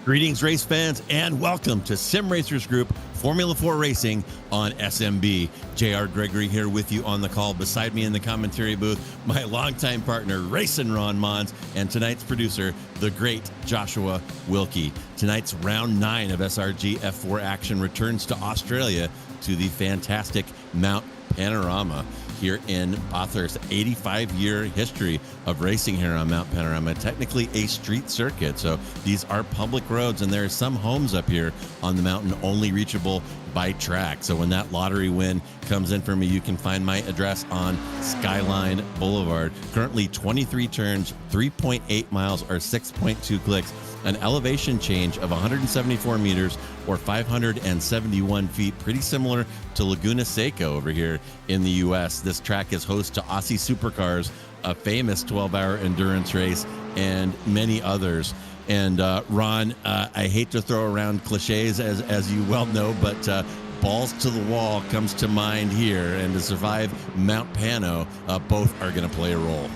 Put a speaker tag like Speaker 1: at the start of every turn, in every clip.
Speaker 1: Greetings, race fans, and welcome to Sim Racers Group Formula 4 Racing on SMB. JR Gregory here with you on the call. Beside me in the commentary booth, my longtime partner, Racing Ron Maunz, and tonight's producer, the great Joshua Wilkie. Tonight's round 9 of SRG F4 action returns to Australia to the fantastic Mount Panorama here in Bathurst. 85-year history of racing here on Mount Panorama, technically a street circuit. So these are public roads, and there are some homes up here on the mountain only reachable by track. So when that lottery win comes in for me, you can find my address on Skyline Boulevard. Currently 23 turns, 3.8 miles or 6.2 clicks, an elevation change of 174 meters or 571 feet, pretty similar to Laguna Seca over here in the U.S. This track is host to Aussie Supercars, a famous 12-hour endurance race, and many others. And Ron, I hate to throw around cliches, as you well know, but balls to the wall comes to mind here. And to survive Mount Pano, both are going to play a role.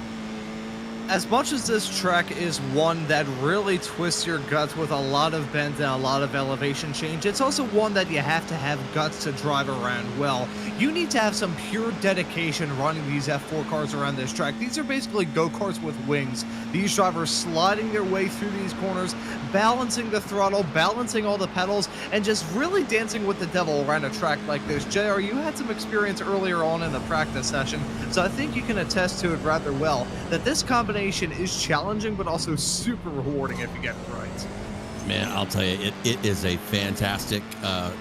Speaker 2: As much as this track is one that really twists your guts with a lot of bends and a lot of elevation change, it's also one that you have to have guts to drive around well. You need to have some pure dedication running these F4 cars around this track. These are basically go-karts with wings. These drivers sliding their way through these corners, balancing the throttle, balancing all the pedals, and just really dancing with the devil around a track like this. JR, you had some experience earlier on in the practice session, so I think you can attest to it rather well, that this combination is challenging but also super rewarding if you get it right.
Speaker 1: Man, I'll tell you, it is a fantastic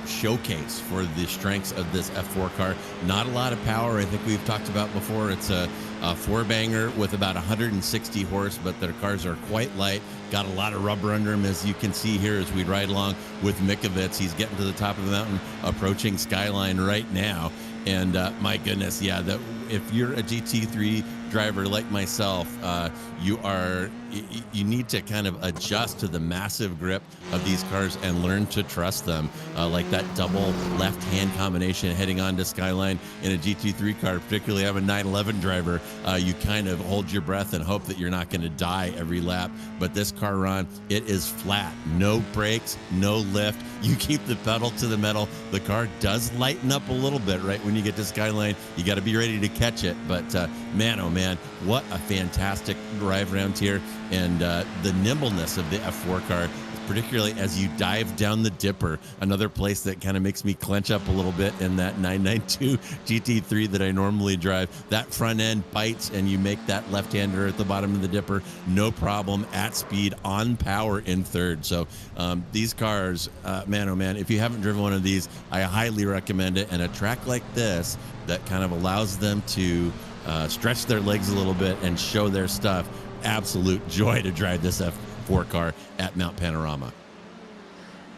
Speaker 1: showcase for the strengths of this F4 car. Not a lot of power. I think we've talked about before. It's a four-banger with about 160 horse, but their cars are quite light. Got a lot of rubber under them, as you can see here as we ride along with Mikovits. He's getting to the top of the mountain, approaching Skyline right now. And my goodness, yeah, if you're a GT3 driver like myself, you need to kind of adjust to the massive grip of these cars and learn to trust them. Like that double left-hand combination heading on to Skyline in a GT3 car, particularly I'm a 911 driver, you kind of hold your breath and hope that you're not going to die every lap. But this car, Ron, it is flat, no brakes, no lift. You keep the pedal to the metal. The car does lighten up a little bit right when you get to Skyline. You got to be ready to catch it. But man, oh man, what a fantastic drive around here. And the nimbleness of the F4 car, particularly as you dive down the dipper, another place that kind of makes me clench up a little bit in that 992 GT3 that I normally drive. That front end bites and you make that left-hander at the bottom of the dipper, no problem, at speed, on power in third. So these cars, man, oh man, if you haven't driven one of these, I highly recommend it. And a track like this that kind of allows them to stretch their legs a little bit and show their stuff, absolute joy to drive this F4 car at Mount Panorama.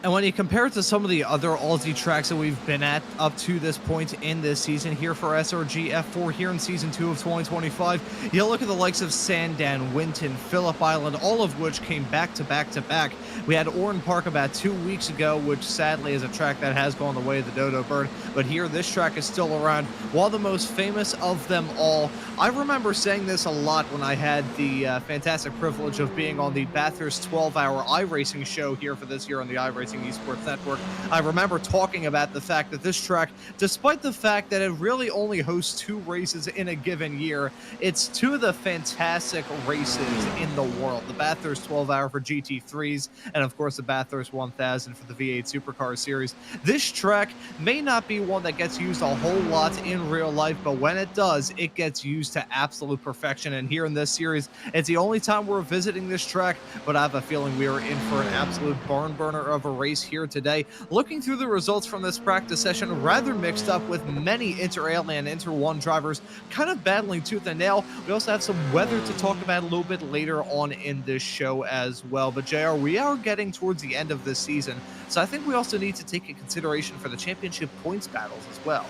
Speaker 2: And when you compare it to some of the other Aussie tracks that we've been at up to this point in this season here for SRG F4 here in Season 2 of 2025, you look at the likes of Sandown, Winton, Phillip Island, all of which came back to back to back. We had Oran Park about 2 weeks ago, which sadly is a track that has gone the way of the Dodo Bird, but here this track is still around. While the most famous of them all, I remember saying this a lot when I had the fantastic privilege of being on the Bathurst 12-hour iRacing show here for this year on the iRacing Esports Network. I remember talking about the fact that this track, despite the fact that it really only hosts 2 races in a given year, it's 2 of the fantastic races in the world. The Bathurst 12-hour for GT3s, and of course the Bathurst 1000 for the V8 Supercar Series. This track may not be one that gets used a whole lot in real life, but when it does, it gets used to absolute perfection. And here in this series, it's the only time we're visiting this track, but I have a feeling we are in for an absolute barn burner of a race here today. Looking through the results from this practice session, rather mixed up with many Inter-ALA and Inter-1 drivers kind of battling tooth and nail. We also have some weather to talk about a little bit later on in this show as well. But JR, we are getting towards the end of this season, so I think we also need to take into consideration for the championship points battles as well.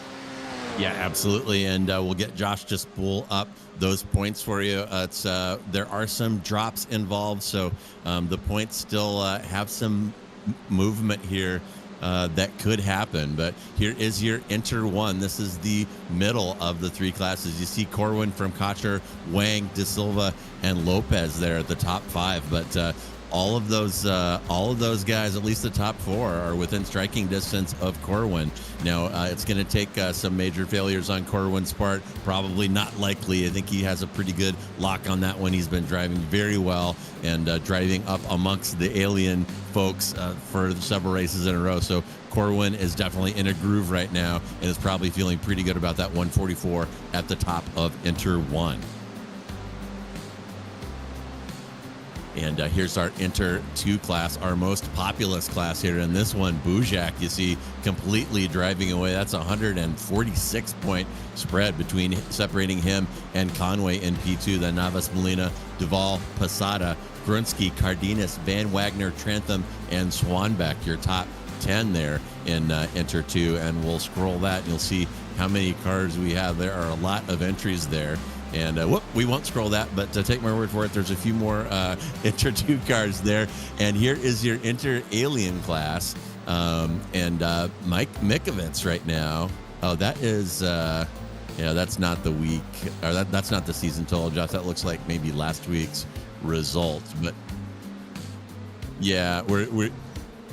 Speaker 1: Yeah, absolutely, and we'll get Josh to spool up those points for you. There are some drops involved, so the points still have some movement here that could happen. But here is your Inter 1. This is the middle of the 3 classes. You see Corwin from Cotcher, Wang, De Silva, and Lopez there at the top 5. But all of those guys, at least the top four, are within striking distance of Corwin. Now, it's going to take some major failures on Corwin's part. Probably not likely. I think he has a pretty good lock on that one. He's been driving very well and driving up amongst the alien folks for several races in a row. So Corwin is definitely in a groove right now and is probably feeling pretty good about that 144 at the top of Inter 1. And here's our Inter 2 class, our most populous class here. In this one, Bujak, you see, completely driving away. That's a 146-point spread between separating him and Conway in P2. Then Navas, Molina, Duval, Posada, Grunsky, Cardenas, Van Wagner, Trantham, and Swanbeck, your top 10 there in Inter 2. And we'll scroll that and you'll see how many cars we have. There are a lot of entries there. And we won't scroll that, but to take my word for it, there's a few more Inter 2 cars there. And here is your Inter Alien class. And Mike Mikovits right now. Oh, that is, that's not the week, or that's not the season total, Josh. That looks like maybe last week's results. But yeah,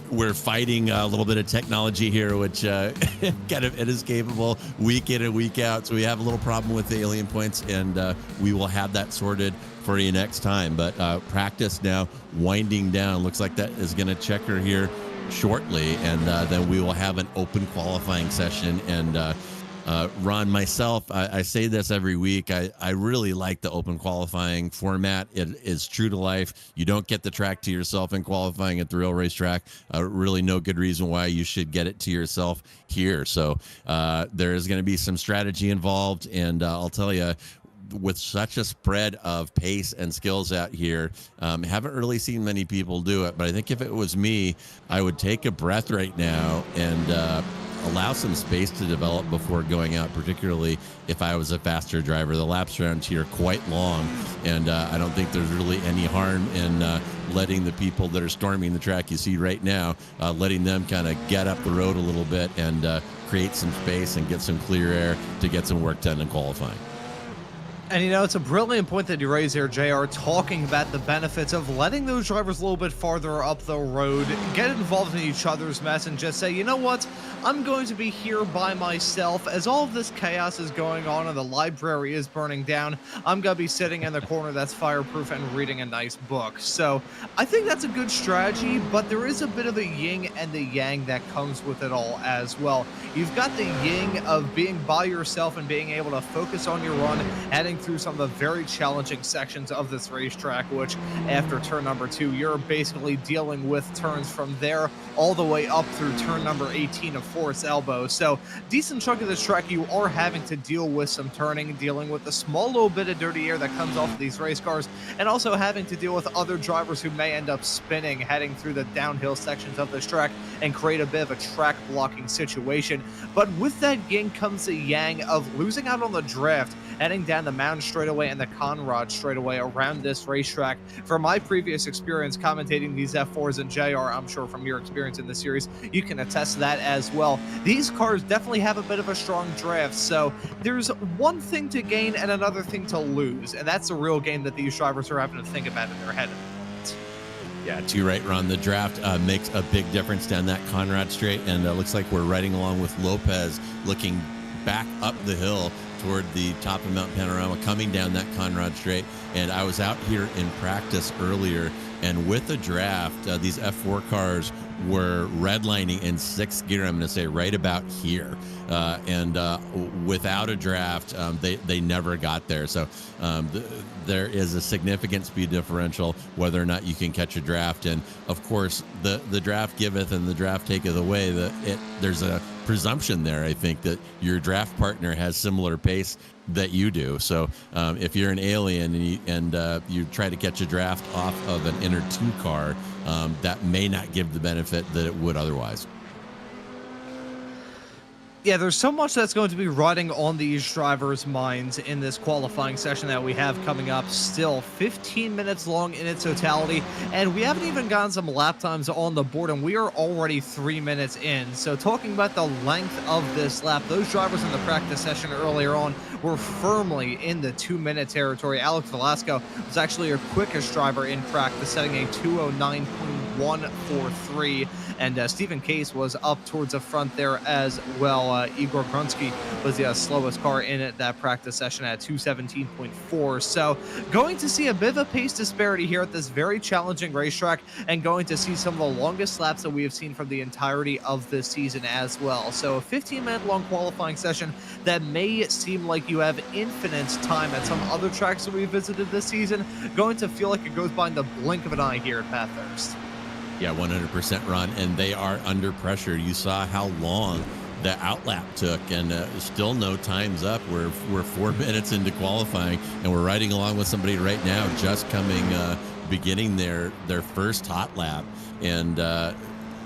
Speaker 1: we're fighting a little bit of technology here, which kind of inescapable week in and week out. So we have a little problem with the alien points, and we will have that sorted for you next time. But practice now winding down. Looks like that is going to checker here shortly, and then we will have an open qualifying session. And Ron, myself, I say this every week. I really like the open qualifying format. It is true to life. You don't get the track to yourself in qualifying at the real racetrack. Really no good reason why you should get it to yourself here. So there is going to be some strategy involved. And I'll tell you, with such a spread of pace and skills out here, haven't really seen many people do it. But I think if it was me, I would take a breath right now and allow some space to develop before going out, particularly if I was a faster driver. The laps around here are quite long, and I don't think there's really any harm in letting the people that are storming the track you see right now, letting them kind of get up the road a little bit and create some space and get some clear air to get some work done in qualifying.
Speaker 2: And, it's a brilliant point that you raise here, JR, talking about the benefits of letting those drivers a little bit farther up the road, get involved in each other's mess, and just say, you know what, I'm going to be here by myself. As all of this chaos is going on and the library is burning down, I'm going to be sitting in the corner that's fireproof and reading a nice book. So I think that's a good strategy, but there is a bit of the yin and the yang that comes with it all as well. You've got the yin of being by yourself and being able to focus on your run, heading through some of the very challenging sections of this racetrack, which after turn number 2, you're basically dealing with turns from there all the way up through turn number 18 of Forest Elbow. So decent chunk of this track, you are having to deal with some turning, dealing with the small little bit of dirty air that comes off of these race cars, and also having to deal with other drivers who may end up spinning, heading through the downhill sections of this track and create a bit of a track blocking situation. But with that yin comes the yang of losing out on the draft, heading down the Maunz straightaway and the Conrad straightaway around this racetrack. From my previous experience commentating these F4s, and JR, I'm sure from your experience in the series, you can attest to that as well. These cars definitely have a bit of a strong draft, so there's one thing to gain and another thing to lose, and that's the real game that these drivers are having to think about in their head.
Speaker 1: Yeah, too right, Ron. The draft makes a big difference down that Conrad straight, and looks like we're riding along with Lopez, looking back up the hill toward the top of Mount Panorama, coming down that Conrad straight. And I was out here in practice earlier, and with the draft, these F4 cars were redlining in 6th gear, I'm going to say right about here. And without a draft, they never got there. So there is a significant speed differential whether or not you can catch a draft. And of course, the draft giveth and the draft taketh away. There's a presumption there, I think, that your draft partner has similar pace that you do. So if you're an alien and you try to catch a draft off of an Inter 2 car, that may not give the benefit that it would otherwise.
Speaker 2: Yeah, there's so much that's going to be riding on these drivers' minds in this qualifying session that we have coming up. Still 15 minutes long in its totality, and we haven't even gotten some lap times on the board, and we are already 3 minutes in. So talking about the length of this lap, those drivers in the practice session earlier on were firmly in the 2-minute territory. Alex Velasco was actually our quickest driver in practice, setting a 2:09.143. And Stephen Case was up towards the front there as well. Igor Grunsky was the slowest car in that practice session at 2:17.4. So going to see a bit of a pace disparity here at this very challenging racetrack, and going to see some of the longest laps that we have seen from the entirety of this season as well. So a 15-minute long qualifying session that may seem like you have infinite time at some other tracks that we've visited this season, going to feel like it goes by in the blink of an eye here at Bathurst.
Speaker 1: Yeah, 100%, Ron, and they are under pressure. You saw how long the outlap took, and still no time's up. We're 4 minutes into qualifying, and we're riding along with somebody right now just beginning their first hot lap. And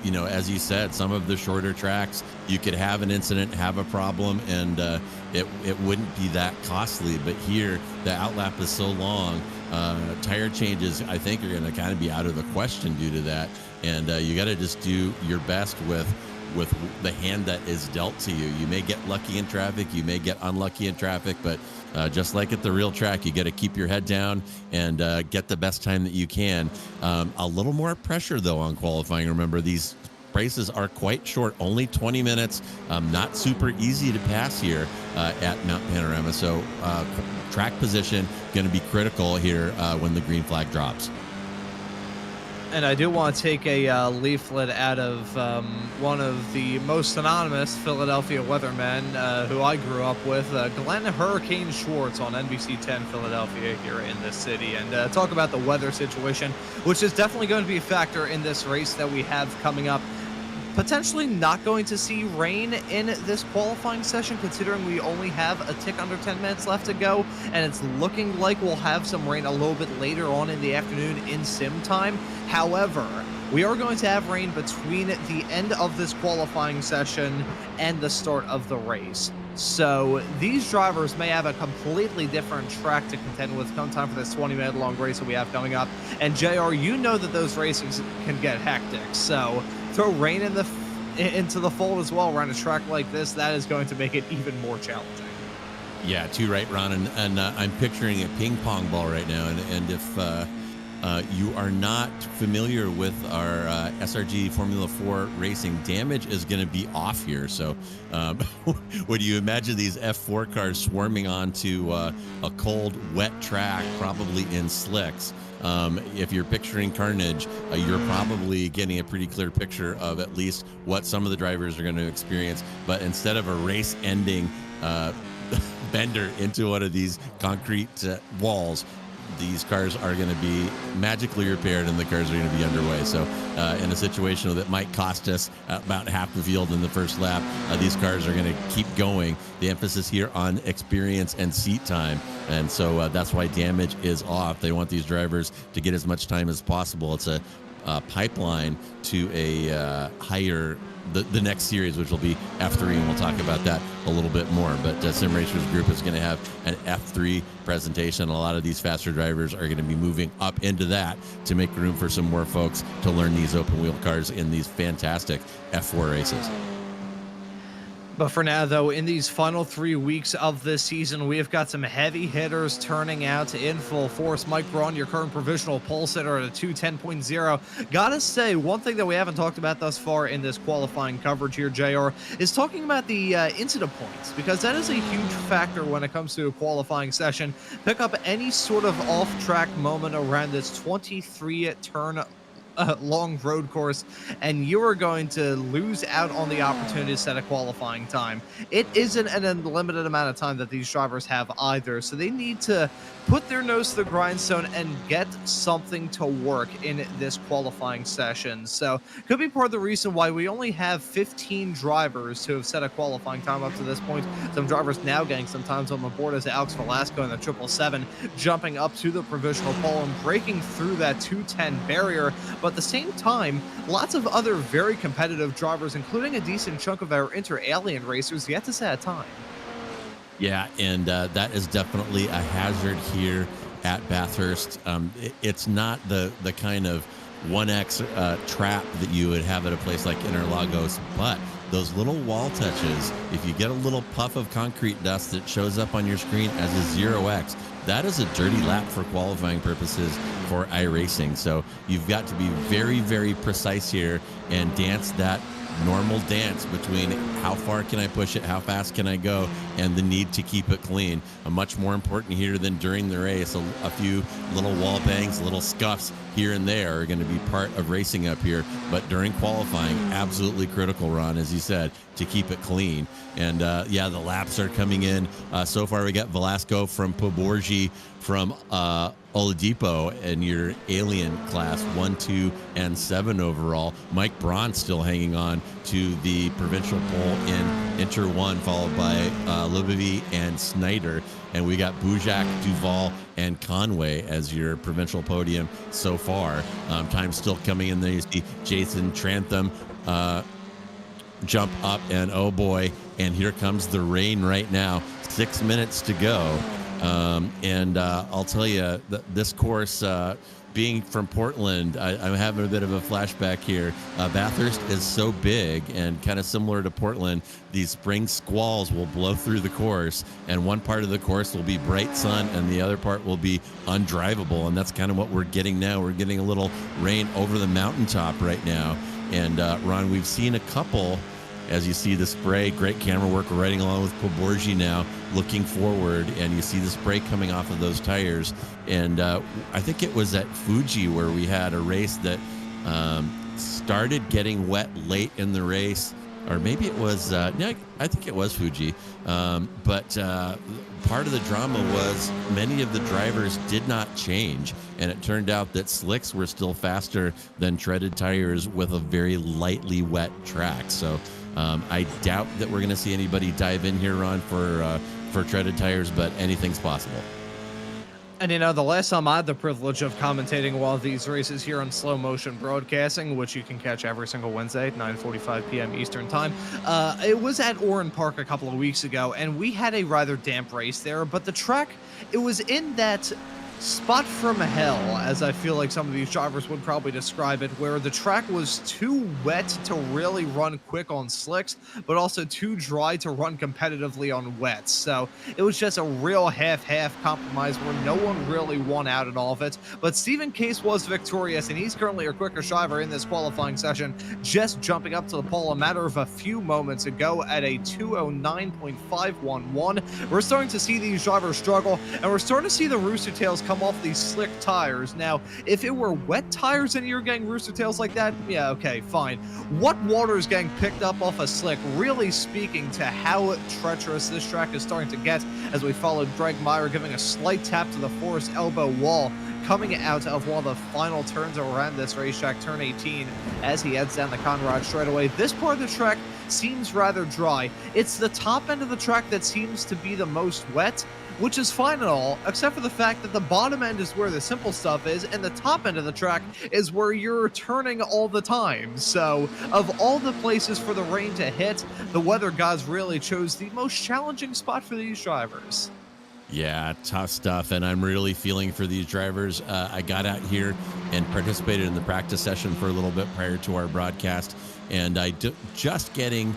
Speaker 1: you know, as you said, some of the shorter tracks, you could have an incident, have a problem, and it wouldn't be that costly. But here, the outlap is so long. Tire changes, I think, are going to kind of be out of the question due to that. And you got to just do your best with the hand that is dealt to you. You may get lucky in traffic, you may get unlucky in traffic, but just like at the real track, you got to keep your head down and get the best time that you can. A little more pressure, though, on qualifying. Remember, these races are quite short, only 20 minutes, not super easy to pass here at Mount Panorama. So track position going to be critical here when the green flag drops.
Speaker 2: And I do want to take a leaflet out of one of the most anonymous Philadelphia weathermen who I grew up with, Glenn Hurricane Schwartz on NBC 10 Philadelphia here in this city, and talk about the weather situation, which is definitely going to be a factor in this race that we have coming up. Potentially not going to see rain in this qualifying session, considering we only have a tick under 10 minutes left to go, and it's looking like we'll have some rain a little bit later on in the afternoon in sim time. However, we are going to have rain between the end of this qualifying session and the start of the race. So these drivers may have a completely different track to contend with come time for this 20-minute long race that we have coming up. And JR, you know that those races can get hectic. So throw rain into the fold as well around a track like this. That is going to make it even more challenging.
Speaker 1: Yeah, too right, Ron. And I'm picturing a ping pong ball right now. And if you are not familiar with our SRG Formula 4 racing, damage is going to be off here. So would you imagine these F4 cars swarming onto a cold, wet track, probably in slicks? If you're picturing carnage, you're probably getting a pretty clear picture of at least what some of the drivers are going to experience. But instead of a race-ending bender into one of these concrete walls, these cars are going to be magically repaired and the cars are going to be underway. So in a situation that might cost us about half the field in the first lap, these cars are going to keep going. The emphasis here on experience and seat time. And so that's why damage is off. They want these drivers to get as much time as possible. It's a pipeline to a higher the next series, which will be F3, and we'll talk about that a little bit more. But Sim Racers Group is going to have an F3 presentation. A lot of these faster drivers are going to be moving up into that to make room for some more folks to learn these open wheel cars in these fantastic F4 races.
Speaker 2: But for now, though, in these final 3 weeks of this season, we have got some heavy hitters turning out in full force. Mike Braun, your current provisional pole sitter at a 2:10.0. Gotta say, one thing that we haven't talked about thus far in this qualifying coverage here, JR, is talking about the incident points, because that is a huge factor when it comes to a qualifying session. Pick up any sort of off-track moment around this 23-turn long road course, and you are going to lose out on the opportunity to set a qualifying time. It isn't an unlimited amount of time that these drivers have either, so they need to put their nose to the grindstone and get something to work in this qualifying session. So could be part of the reason why we only have 15 drivers who have set a qualifying time up to this point. Some drivers now getting some times on the board, as Alex Velasco in the 777 jumping up to the provisional pole and breaking through that 2:10 barrier. But at the same time, lots of other very competitive drivers, including a decent chunk of our inter-alien racers, yet to set a time.
Speaker 1: Yeah, and that is definitely a hazard here at Bathurst. It's not the kind of 1X trap that you would have at a place like Interlagos, but those little wall touches, if you get a little puff of concrete dust that shows up on your screen as a 0X, that is a dirty lap for qualifying purposes for iRacing. So you've got to be very, very precise here and dance that normal dance between how far can I push it, how fast can I go, and the need to keep it clean. Much more important here than during the race. A few little wall bangs, little scuffs here and there are going to be part of racing up here, but during qualifying, absolutely critical, Ron, as you said, to keep it clean. And yeah, the laps are coming in. So far, we got Velasco from Poborgi from Oladipo in your Alien class 1, 2, and 7 overall. Mike Braun still hanging on to the provincial pole in Inter 1, followed by Lubevi and Snyder. And we got Bujak, Duval, and Conway as your provincial podium so far. Time still coming in there. You see Jason Trantham jump up, and oh boy, and here comes the rain right now. 6 minutes to go. And I'll tell you, this course, being from Portland, I'm having a bit of a flashback here. Bathurst is so big and kind of similar to Portland. These spring squalls will blow through the course, and one part of the course will be bright sun and the other part will be undrivable. And that's kind of what we're getting now. We're getting a little rain over the mountaintop right now. And Ron, we've seen a couple. As you see the spray, great camera work. We're riding along with Poborgi now, looking forward, and you see the spray coming off of those tires. And I think it was at Fuji where we had a race that started getting wet late in the race, or maybe it was, yeah, I think it was Fuji. But part of the drama was many of the drivers did not change, and it turned out that slicks were still faster than treaded tires with a very lightly wet track. So I doubt that we're going to see anybody dive in here, Ron, for treaded tires, but anything's possible.
Speaker 2: And, you know, the last time I had the privilege of commentating one of these races here on Slow Motion Broadcasting, which you can catch every single Wednesday at 9:45 p.m. Eastern Time, it was at Oran Park a couple of weeks ago, and we had a rather damp race there, but the track, it was in that spot from hell, as I feel like some of these drivers would probably describe it, where the track was too wet to really run quick on slicks, but also too dry to run competitively on wets. So it was just a real half-half compromise where no one really won out in all of it. But Stephen Case was victorious, and he's currently our quickest driver in this qualifying session, just jumping up to the pole a matter of a few moments ago at a 209.511. We're starting to see these drivers struggle, and we're starting to see the Rooster Tails come off these slick tires. Now, if it were wet tires and you're getting Rooster Tails like that, yeah, okay, fine. What water is getting picked up off a slick really speaking to how treacherous this track is starting to get, as we followed Greg Meyer giving a slight tap to the forest elbow wall coming out of one of the final turns around this racetrack, turn 18, as he heads down the Conrad straightaway. This part of the track seems rather dry. It's the top end of the track that seems to be the most wet, which is fine and all, except for the fact that the bottom end is where the simple stuff is, and the top end of the track is where you're turning all the time. So, of all the places for the rain to hit, the weather gods really chose the most challenging spot for these drivers.
Speaker 1: Yeah, tough stuff, and I'm really feeling for these drivers. I got out here and participated in the practice session for a little bit prior to our broadcast, and just getting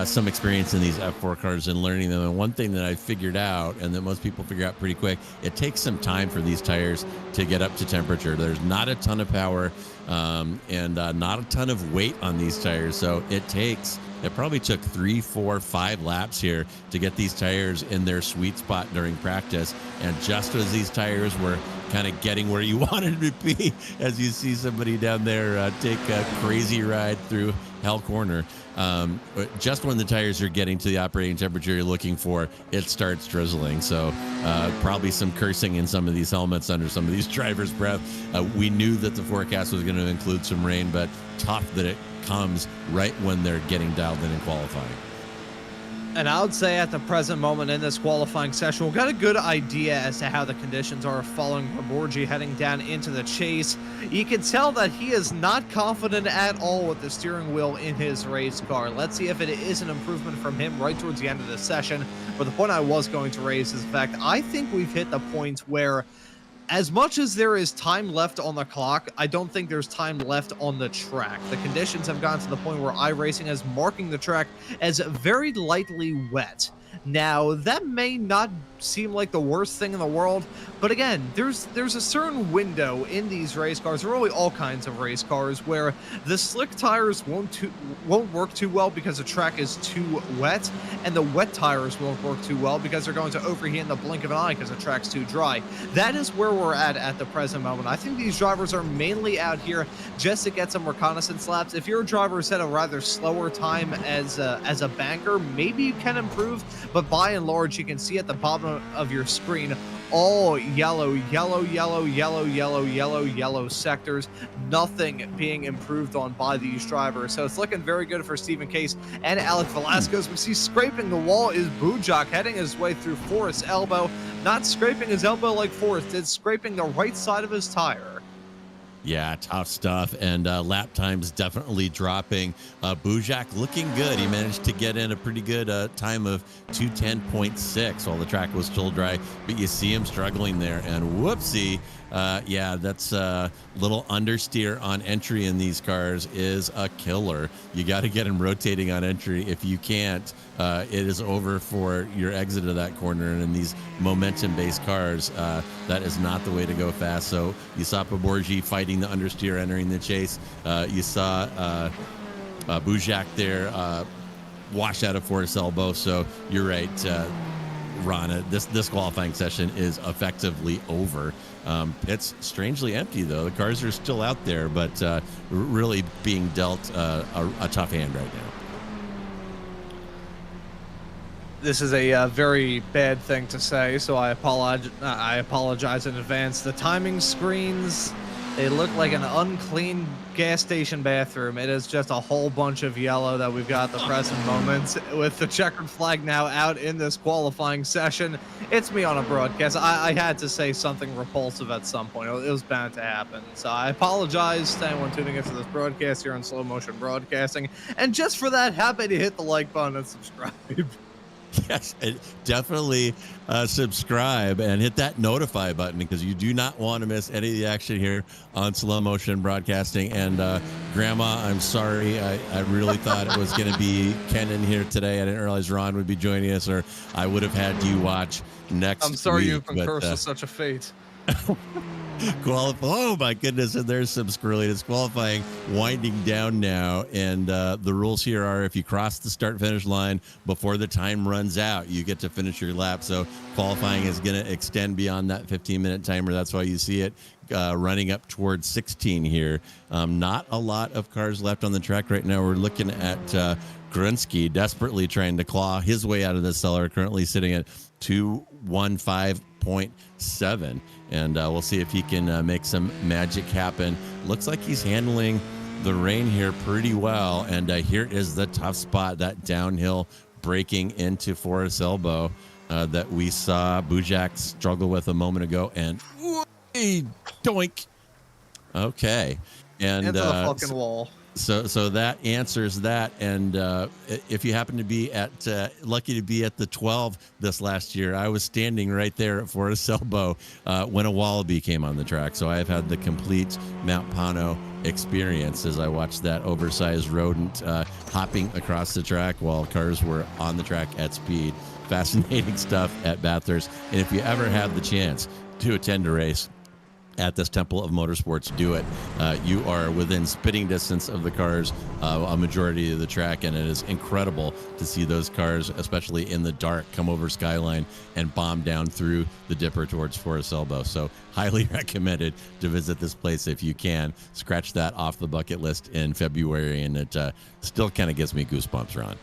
Speaker 1: some experience in these F4 cars and learning them. And one thing that I figured out, and that most people figure out pretty quick, it takes some time for these tires to get up to temperature. There's not a ton of power and not a ton of weight on these tires. So it probably took 3, 4, 5 laps here to get these tires in their sweet spot during practice. And just as these tires were kind of getting where you wanted them to be, as you see somebody down there take a crazy ride through Hell Corner, just when the tires are getting to the operating temperature you're looking for, it starts drizzling. So probably some cursing in some of these helmets under some of these drivers' breath. We knew that the forecast was going to include some rain, but tough that it comes right when they're getting dialed in qualifying.
Speaker 2: And I would say at the present moment in this qualifying session, we've got a good idea as to how the conditions are following Borgi heading down into the chase. You can tell that he is not confident at all with the steering wheel in his race car. Let's see if it is an improvement from him right towards the end of the session. But the point I was going to raise is the fact I think we've hit the point where as much as there is time left on the clock, I don't think there's time left on the track. The conditions have gotten to the point where iRacing is marking the track as very lightly wet. Now, that may not seem like the worst thing in the world, but again, there's a certain window in these race cars, really all kinds of race cars, where the slick tires won't work too well because the track is too wet, and the wet tires won't work too well because they're going to overheat in the blink of an eye because the track's too dry. That is where we're at the present moment. I think these drivers are mainly out here just to get some reconnaissance laps. If your driver set a rather slower time as a banker, maybe you can improve, but by and large, you can see at the bottom of your screen all yellow sectors, nothing being improved on by these drivers. So it's looking very good for Stephen Case and Alec Velasquez. We see scraping the wall is Bujak heading his way through Forrest's elbow, not scraping his elbow like Forrest did, scraping the right side of his tire.
Speaker 1: Yeah, tough stuff, and lap times definitely dropping. Bujak looking good. He managed to get in a pretty good time of 2:10.6 while the track was still dry, but you see him struggling there, and whoopsie. Yeah, that's a little understeer on entry in these cars is a killer. You got to get him rotating on entry. If you can't, it is over for your exit of that corner. And in these momentum-based cars, that is not the way to go fast. So you saw Borgi fighting the understeer entering the chase. You saw Bujak there wash out of Forrest's elbow. So you're right, Ron. This qualifying session is effectively over. It's strangely empty, though. The cars are still out there, but really being dealt a tough hand right now.
Speaker 2: This is a very bad thing to say, so I apologize in advance. The timing screens, they look like an unclean gas station bathroom. It is just a whole bunch of yellow that we've got at the present moment. With the checkered flag now out in this qualifying session, it's me on a broadcast. I had to say something repulsive at some point. It was bound to happen. So I apologize to anyone tuning into this broadcast here on Slow Motion Broadcasting. And just for that, happy to hit the like button and subscribe.
Speaker 1: Yes, definitely subscribe and hit that notify button because you do not want to miss any of the action here on Slow Motion Broadcasting. And Grandma, I'm sorry. I really thought it was going to be Ken in here today. I didn't realize Ron would be joining us, or I would have had you watch next week.
Speaker 2: I'm sorry you've been cursed with such a fate.
Speaker 1: Oh my goodness, and there's some scurrilyness. Qualifying winding down now, and the rules here are if you cross the start finish line before the time runs out, you get to finish your lap. So qualifying is going to extend beyond that 15-minute timer. That's why you see it running up towards 16 here. Not a lot of cars left on the track right now. We're looking at Grunsky desperately trying to claw his way out of the cellar, currently sitting at 215.7, and we'll see if he can make some magic happen. Looks like he's handling the rain here pretty well, and here is the tough spot, that downhill braking into Forrest's elbow that we saw Bujak struggle with a moment ago, and doink. Okay, and
Speaker 2: into the fucking wall.
Speaker 1: So that answers that. And if you happen to be lucky to be at the 12 this last year, I was standing right there at Forrest's elbow when a wallaby came on the track. So I've had the complete Mount Pano experience as I watched that oversized rodent hopping across the track while cars were on the track at speed. Fascinating stuff at Bathurst. And if you ever have the chance to attend a race at this Temple of Motorsports, do it. You are within spitting distance of the cars a majority of the track, and it is incredible to see those cars, especially in the dark, come over Skyline and bomb down through the dipper towards Forest Elbow. So highly recommended to visit this place if you can. Scratch that off the bucket list in February, and it still kind of gives me goosebumps, Ron.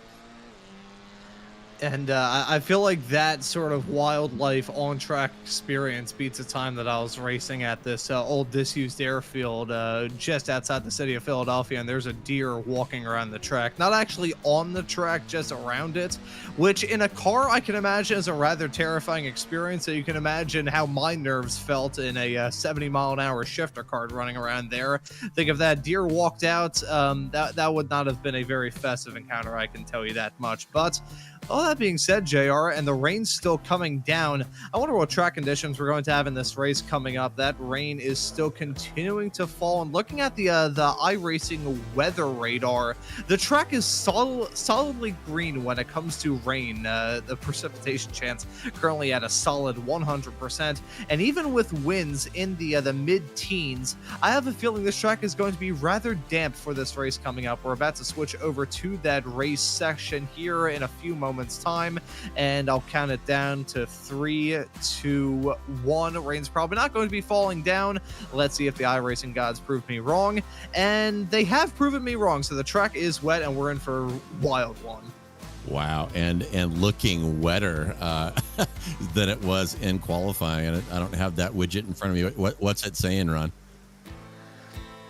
Speaker 2: And I feel like that sort of wildlife on-track experience beats the time that I was racing at this old disused airfield just outside the city of Philadelphia, and there's a deer walking around the track. Not actually on the track, just around it, which in a car I can imagine is a rather terrifying experience. So you can imagine how my nerves felt in a 70-mile-an-hour shifter cart running around there. Think if that deer walked out, that would not have been a very festive encounter, I can tell you that much. But all that being said, JR, and the rain's still coming down, I wonder what track conditions we're going to have in this race coming up. That rain is still continuing to fall. And looking at the iRacing weather radar, the track is solidly green when it comes to rain. The precipitation chance currently at a solid 100%. And even with winds in the mid-teens, I have a feeling this track is going to be rather damp for this race coming up. We're about to switch over to that race section here in a few moments time, and I'll count it down to 3, 2, 1. Rain's probably not going to be falling down. Let's see if the iRacing gods prove me wrong, and they have proven me wrong. So the track is wet, and we're in for a wild one.
Speaker 1: Wow, and looking wetter than it was in qualifying. And I don't have that widget in front of me. What's it saying, Ron?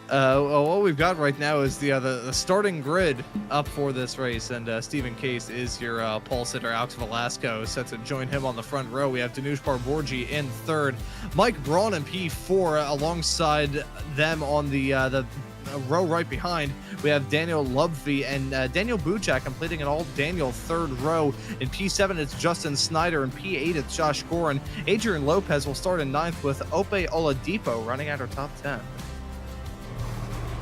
Speaker 2: What we've got right now is the starting grid up for this race, and Stephen Case is your pole sitter. Alex Velasco set to join him on the front row. We have Danush Barborgi in third, Mike Braun in P4 alongside them on the row right behind. We have Daniel Lubvie and Daniel Buchak completing an all-Daniel third row. In P7, it's Justin Snyder. In P8, it's Josh Gorin. Adrian Lopez will start in ninth with Ope Oladipo running at our top 10.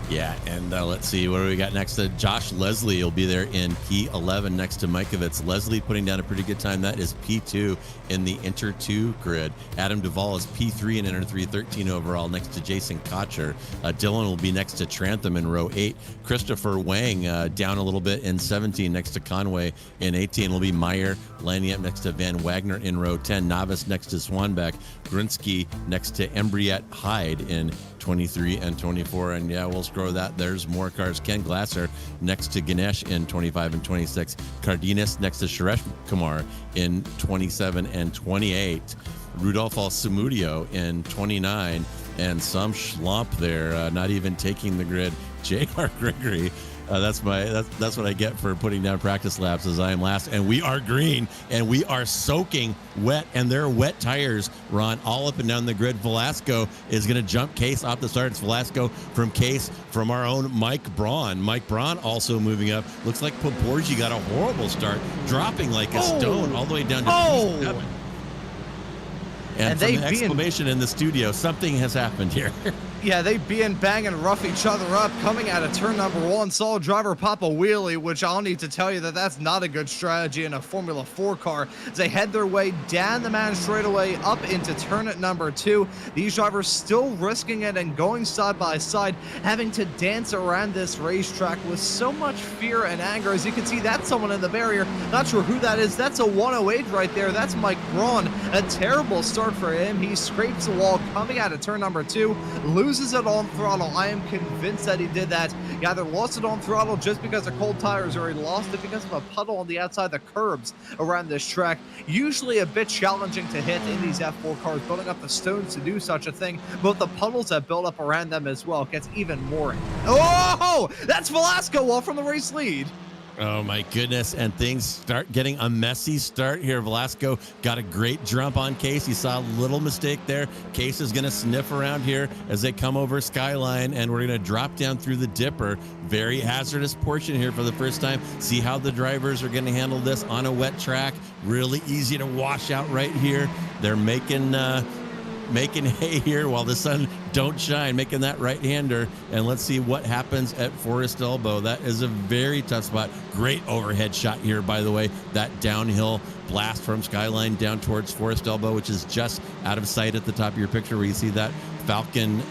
Speaker 1: Yeah, and let's see, what do we got next? Josh Leslie will be there in P11 next to Mikovits. Leslie putting down a pretty good time. That is P2 in the Inter 2 grid. Adam Duvall is P3 in Inter 3, 13 overall, next to Jason Cotcher. Dylan will be next to Trantham in row 8. Christopher Wang down a little bit in 17 next to Conway. In 18 will be Meyer. Lining up next to Van Wagner in row 10. Novice next to Swanbeck. Grinsky next to Embriette Hyde in 23 and 24. And yeah, we'll scroll that. There's more cars. Ken Glasser next to Ganesh in 25 and 26. Cardenas next to Suresh Kumar in 27 and 28. Rudolfo Samudio in 29. And some schlump there, not even taking the grid. J.R. Gregory. That's what I get for putting down practice laps, as I am last. And we are green, and we are soaking wet, and there are wet tires, Ron, all up and down the grid. Velasco is going to jump Case off the start. It's Velasco from Case from our own Mike Braun. Mike Braun also moving up. Looks like Poborgi got a horrible start, dropping like a stone all the way down to P7. And from the exclamation in the studio, something has happened here.
Speaker 2: Yeah, they bang and rough each other up coming out of turn number 1. Saw a driver pop a wheelie, which I'll need to tell you that's not a good strategy in a Formula 4 car. As they head their way down the man straightaway up into turn at number 2. These drivers still risking it and going side by side, having to dance around this racetrack with so much fear and anger. As you can see, that's someone in the barrier. Not sure who that is. That's a 108 right there. That's Mike Braun. A terrible start for him. He scrapes the wall coming out of turn number 2. Loses it on throttle. I am convinced that he did that. He either lost it on throttle just because of cold tires, or he lost it because of a puddle on the outside the curbs around this track. Usually a bit challenging to hit in these F4 cars, building up the stones to do such a thing, but the puddles that build up around them as well gets even more. Oh, that's Velasco off from the race lead.
Speaker 1: Oh my goodness, and things start getting a messy start here. Velasco got a great jump on Case. You saw a little mistake there. Case is going to sniff around here as they come over Skyline, and we're going to drop down through the dipper. Very hazardous portion here for the first time. See how the drivers are going to handle this on a wet track. Really easy to wash out right here. They're making hay here while the sun don't shine, making that right-hander. And let's see what happens at Forest Elbow. That is a very tough spot. Great overhead shot here, by the way. That downhill blast from Skyline down towards Forest Elbow, which is just out of sight at the top of your picture where you see that Falcon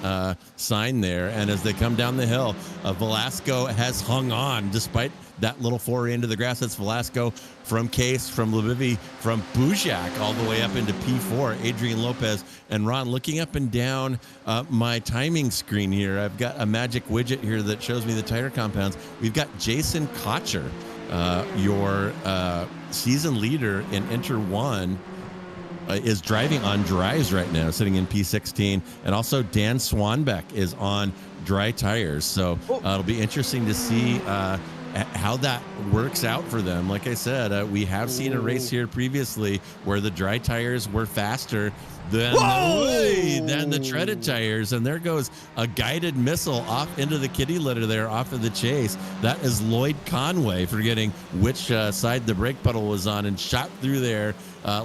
Speaker 1: sign there. And as they come down the hill, Velasco has hung on despite that little foray into the grass. That's Velasco from Case, from Levivi, from Bujak, all the way up into P4. Adrian Lopez and Ron, looking up and down my timing screen here, I've got a magic widget here that shows me the tire compounds. We've got Jason Cotcher, your season leader in Inter 1, is driving on dries right now, sitting in P16. And also Dan Swanbeck is on dry tires. So it'll be interesting to see how that works out for them. Like I said, we have seen a race here previously where the dry tires were faster than the treaded tires, and there goes a guided missile off into the kitty litter there off of the chase. That is Lloyd Conway, forgetting which side the brake pedal was on, and shot through there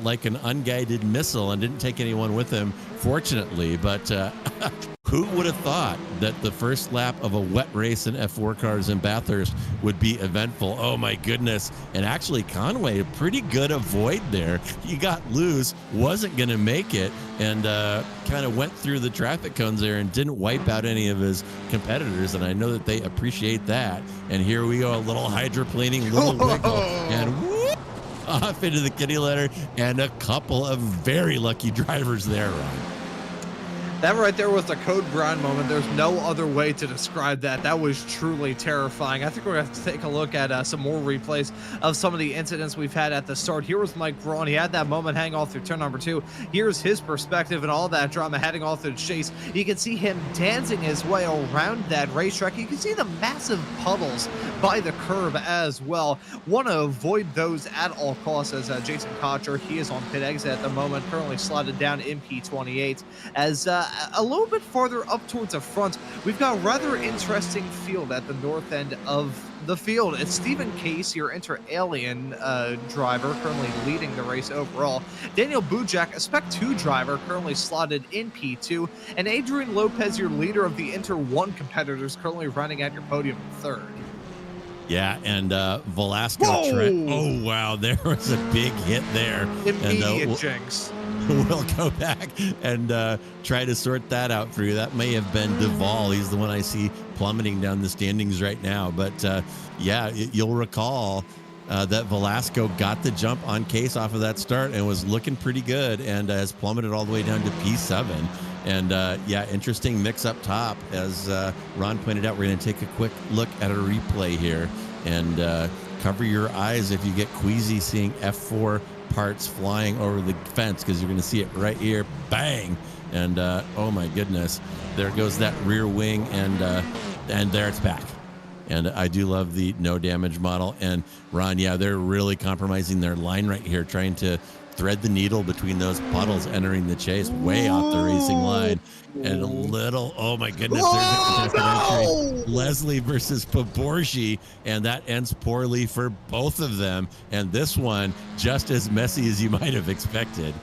Speaker 1: like an unguided missile and didn't take anyone with him, fortunately. But who would have thought that the first lap of a wet race in F4 cars in Bathurst would be eventful? Oh my goodness. And actually Conway, a pretty good avoid there. He got loose, wasn't going to make it, and kind of went through the traffic cones there and didn't wipe out any of his competitors. And I know that they appreciate that. And here we go, a little hydroplaning, little wiggle, and whoop, off into the kitty litter, and a couple of very lucky drivers there, Ron.
Speaker 2: That right there was the Code Brown moment. There's no other way to describe that. That was truly terrifying. I think we're going to have to take a look at some more replays of some of the incidents we've had at the start. Here was Mike Braun. He had that moment hang off through turn number 2. Here's his perspective and all that drama heading off through the chase. You can see him dancing his way around that racetrack. You can see the massive puddles by the curb as well. Want to avoid those at all costs as Jason Cotcher, he is on pit exit at the moment, currently slotted down in P28. As a little bit farther up towards the front, we've got a rather interesting field at the north end of the field. It's Stephen Case, your Inter-Alien driver, currently leading the race overall. Daniel Bujak, a Spec 2 driver, currently slotted in P2. And Adrian Lopez, your leader of the Inter 1 competitors, currently running at your podium third.
Speaker 1: Yeah, and Velasco. Oh, wow, there was a big hit there.
Speaker 2: Immediate jinx.
Speaker 1: We'll go back and try to sort that out for you. That may have been Duvall. He's the one I see plummeting down the standings right now. But yeah, you'll recall that Velasco got the jump on Case off of that start and was looking pretty good, and has plummeted all the way down to P7. And yeah, interesting mix up top. As Ron pointed out, we're going to take a quick look at a replay here, and cover your eyes if you get queasy seeing F4 parts flying over the fence, because you're going to see it right here. Bang! And oh my goodness, there goes that rear wing, and there it's back. And I do love the no damage model. And Ron, yeah, they're really compromising their line right here, trying to thread the needle between those puddles entering the chase way off the racing line. And a little, oh my goodness, there's a entry. Leslie versus Paborgi, and that ends poorly for both of them. And this one, just as messy as you might have expected.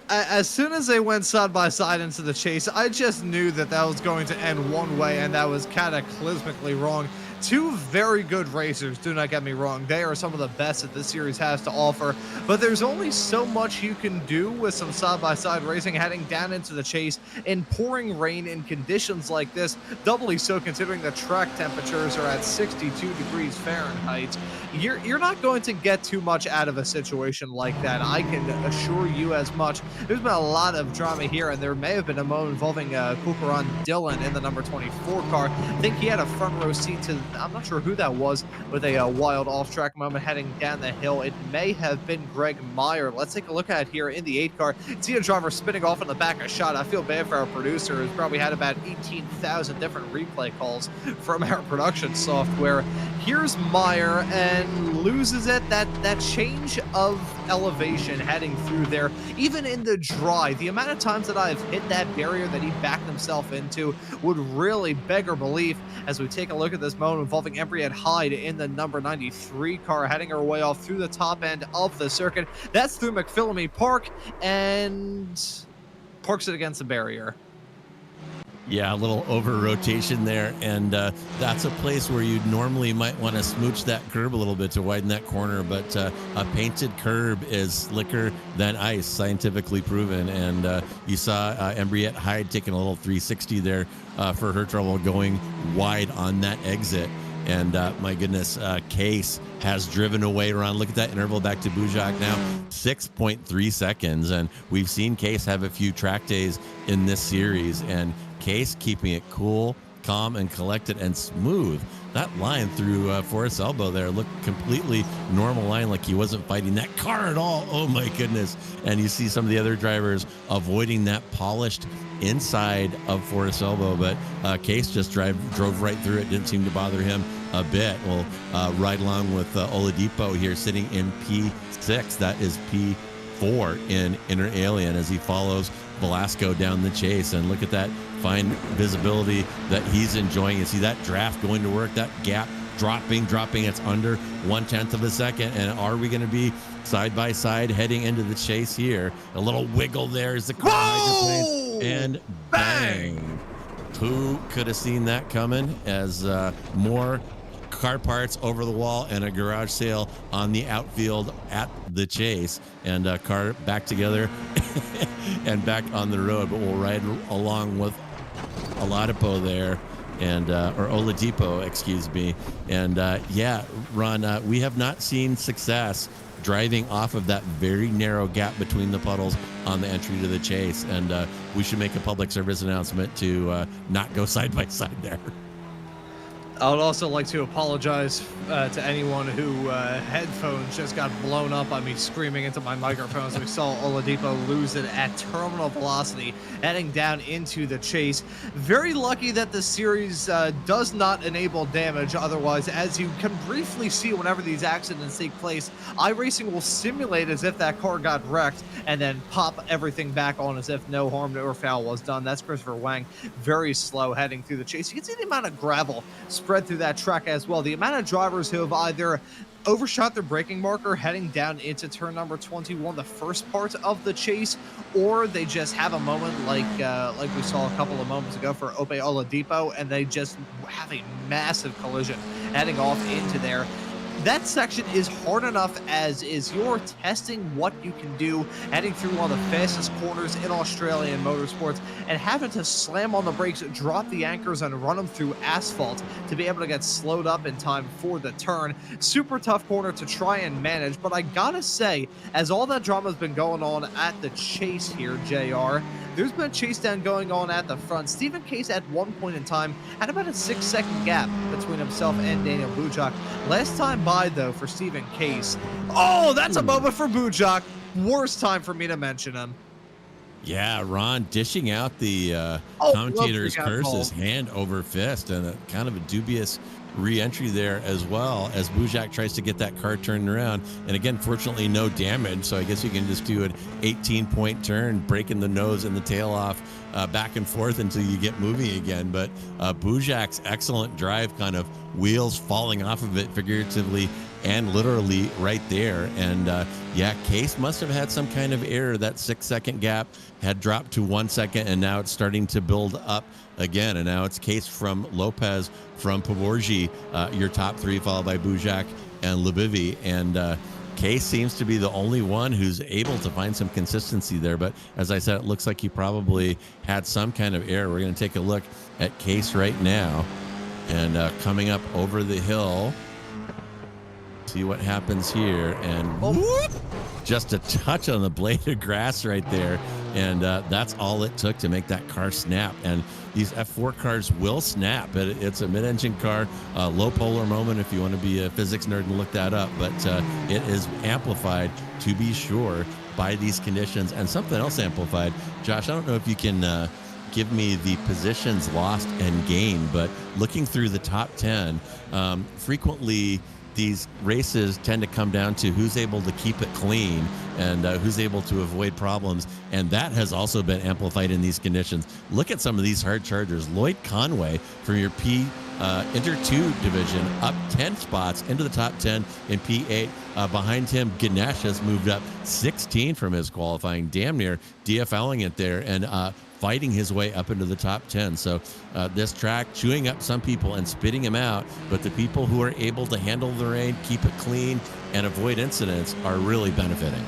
Speaker 2: As soon as they went side by side into the chase, I just knew that that was going to end one way, and that was cataclysmically wrong. Two very good racers, do not get me wrong. They are some of the best that this series has to offer, but there's only so much you can do with some side-by-side racing heading down into the chase in pouring rain in conditions like this, doubly so considering the track temperatures are at 62 degrees Fahrenheit. You're not going to get too much out of a situation like that. I can assure you as much. There's been a lot of drama here, and there may have been a moment involving Kuparan Dillon in the number 24 car. I think he had a front row seat to, I'm not sure who that was, with a wild off-track moment heading down the hill. It may have been Greg Meyer. Let's take a look at it here in the 8 car. See a driver spinning off in the back of shot. I feel bad for our producer, who's probably had about 18,000 different replay calls from our production software. Here's Meyer and loses it. That change of elevation heading through there, even in the dry, the amount of times that I've hit that barrier that he backed himself into would really beggar belief. As we take a look at this moment involving Embriette Hyde in the number 93 car, heading her way off through the top end of the circuit. That's through McPhillamy Park, and parks it against the barrier.
Speaker 1: Yeah, a little over rotation there, and that's a place where you normally might want to smooch that curb a little bit to widen that corner, but a painted curb is slicker than ice, scientifically proven. And you saw Embriette Hyde taking a little 360 there for her trouble going wide on that exit. And my goodness, Case has driven away around. Look at that interval back to Bujak now, 6.3 seconds. And we've seen Case have a few track days in this series, and Case keeping it cool, calm, and collected and smooth. That line through Forest Elbow there looked completely normal line, like he wasn't fighting that car at all. Oh my goodness. And you see some of the other drivers avoiding that polished inside of Forest Elbow, but Case just drove right through it. Didn't seem to bother him a bit. We'll ride along with Oladipo here sitting in P6. That is P4 in Inter Alien as he follows Velasco down the chase. And look at that fine visibility that he's enjoying. You see that draft going to work, that gap dropping. It's under 1/10 of a second. And are we going to be side by side heading into the chase here? A little wiggle there as the car hydroplanes, and bang! Who could have seen that coming? As more car parts over the wall and a garage sale on the outfield at the chase, and a car back together and back on the road. But we'll ride along with Oladipo there, and or Oladipo, excuse me. And yeah, Ron, we have not seen success driving off of that very narrow gap between the puddles on the entry to the chase, and we should make a public service announcement to not go side by side there.
Speaker 2: I would also like to apologize to anyone who headphones just got blown up by me screaming into my microphones. We saw Oladipo lose it at terminal velocity, heading down into the chase. Very lucky that the series does not enable damage. Otherwise, as you can briefly see whenever these accidents take place, iRacing will simulate as if that car got wrecked and then pop everything back on as if no harm or foul was done. That's Christopher Wang, very slow heading through the chase. You can see the amount of gravel spread through that track as well. The amount of drivers who have either overshot their braking marker heading down into turn number 21, the first part of the chase, or they just have a moment like we saw a couple of moments ago for Ope Oladipo, and they just have a massive collision heading off into there. That section is hard enough as is. You're testing what you can do, heading through one of the fastest corners in Australian motorsports, and having to slam on the brakes, drop the anchors, and run them through asphalt to be able to get slowed up in time for the turn. Super tough corner to try and manage, but I gotta say, as all that drama has been going on at the chase here, JR, there's been a chase down going on at the front. Stephen Case at one point in time had about a 6-second gap between himself and Daniel Bujak. Last time by, though, for Stephen Case. Oh, that's a moment for Bujak. Worst time for me to mention him.
Speaker 1: Yeah, Ron dishing out the commentator's curses hand over fist, and a kind of a dubious re-entry there as well, as Bujak tries to get that car turned around. And again, fortunately, no damage, so I guess you can just do an 18-point turn, breaking the nose and the tail off back and forth until you get moving again. But Bujak's excellent drive, kind of wheels falling off of it figuratively and literally right there. And yeah, Case must have had some kind of error. That 6-second gap had dropped to 1 second, and now it's starting to build up again. And now it's Case from Lopez, from Paborgi, your top three, followed by Bujak and Lebivi. And Case seems to be the only one who's able to find some consistency there. But as I said, it looks like he probably had some kind of error. We're going to take a look at Case right now, and coming up over the hill. See what happens here, and whoop, just a touch on the blade of grass right there, and that's all it took to make that car snap. And these F4 cars will snap. It's a mid-engine car, low polar moment if you want to be a physics nerd and look that up, but it is amplified, to be sure, by these conditions. And something else amplified, Josh, I don't know if you can give me the positions lost and gained, but looking through the top 10, frequently these races tend to come down to who's able to keep it clean and who's able to avoid problems. And that has also been amplified in these conditions. Look at some of these hard chargers. Lloyd Conway from your Inter 2 division up 10 spots into the top 10 in P8. Behind him, Ganesh has moved up 16 from his qualifying, damn near DFLing it there. And fighting his way up into the top 10. So this track chewing up some people and spitting him out, but the people who are able to handle the rain, keep it clean, and avoid incidents are really benefiting.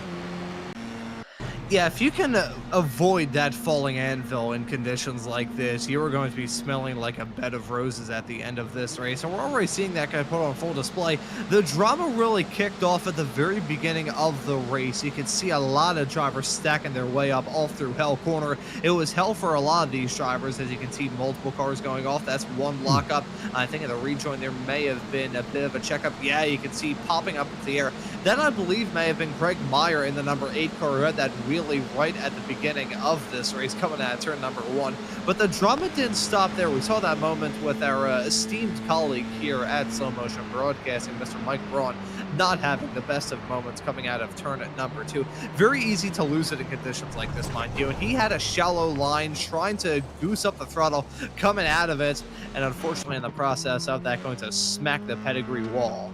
Speaker 2: Yeah, if you can avoid that falling anvil in conditions like this, you are going to be smelling like a bed of roses at the end of this race. And we're already seeing that guy put on full display. The drama really kicked off at the very beginning of the race. You could see a lot of drivers stacking their way up all through Hell Corner. It was hell for a lot of these drivers, as you can see multiple cars going off. That's one lockup. I think at the rejoin there may have been a bit of a checkup. Yeah, you can see popping up into the air. That, I believe, may have been Greg Meyer in the number 8 car who had that wheelie right at the beginning of this race coming out of turn number 1. But the drama didn't stop there. We saw that moment with our esteemed colleague here at Slow Motion Broadcasting, Mr. Mike Braun, not having the best of moments coming out of turn at number 2. Very easy to lose it in conditions like this, mind you. And he had a shallow line trying to goose up the throttle coming out of it. And unfortunately, in the process of that, going to smack the pedigree wall.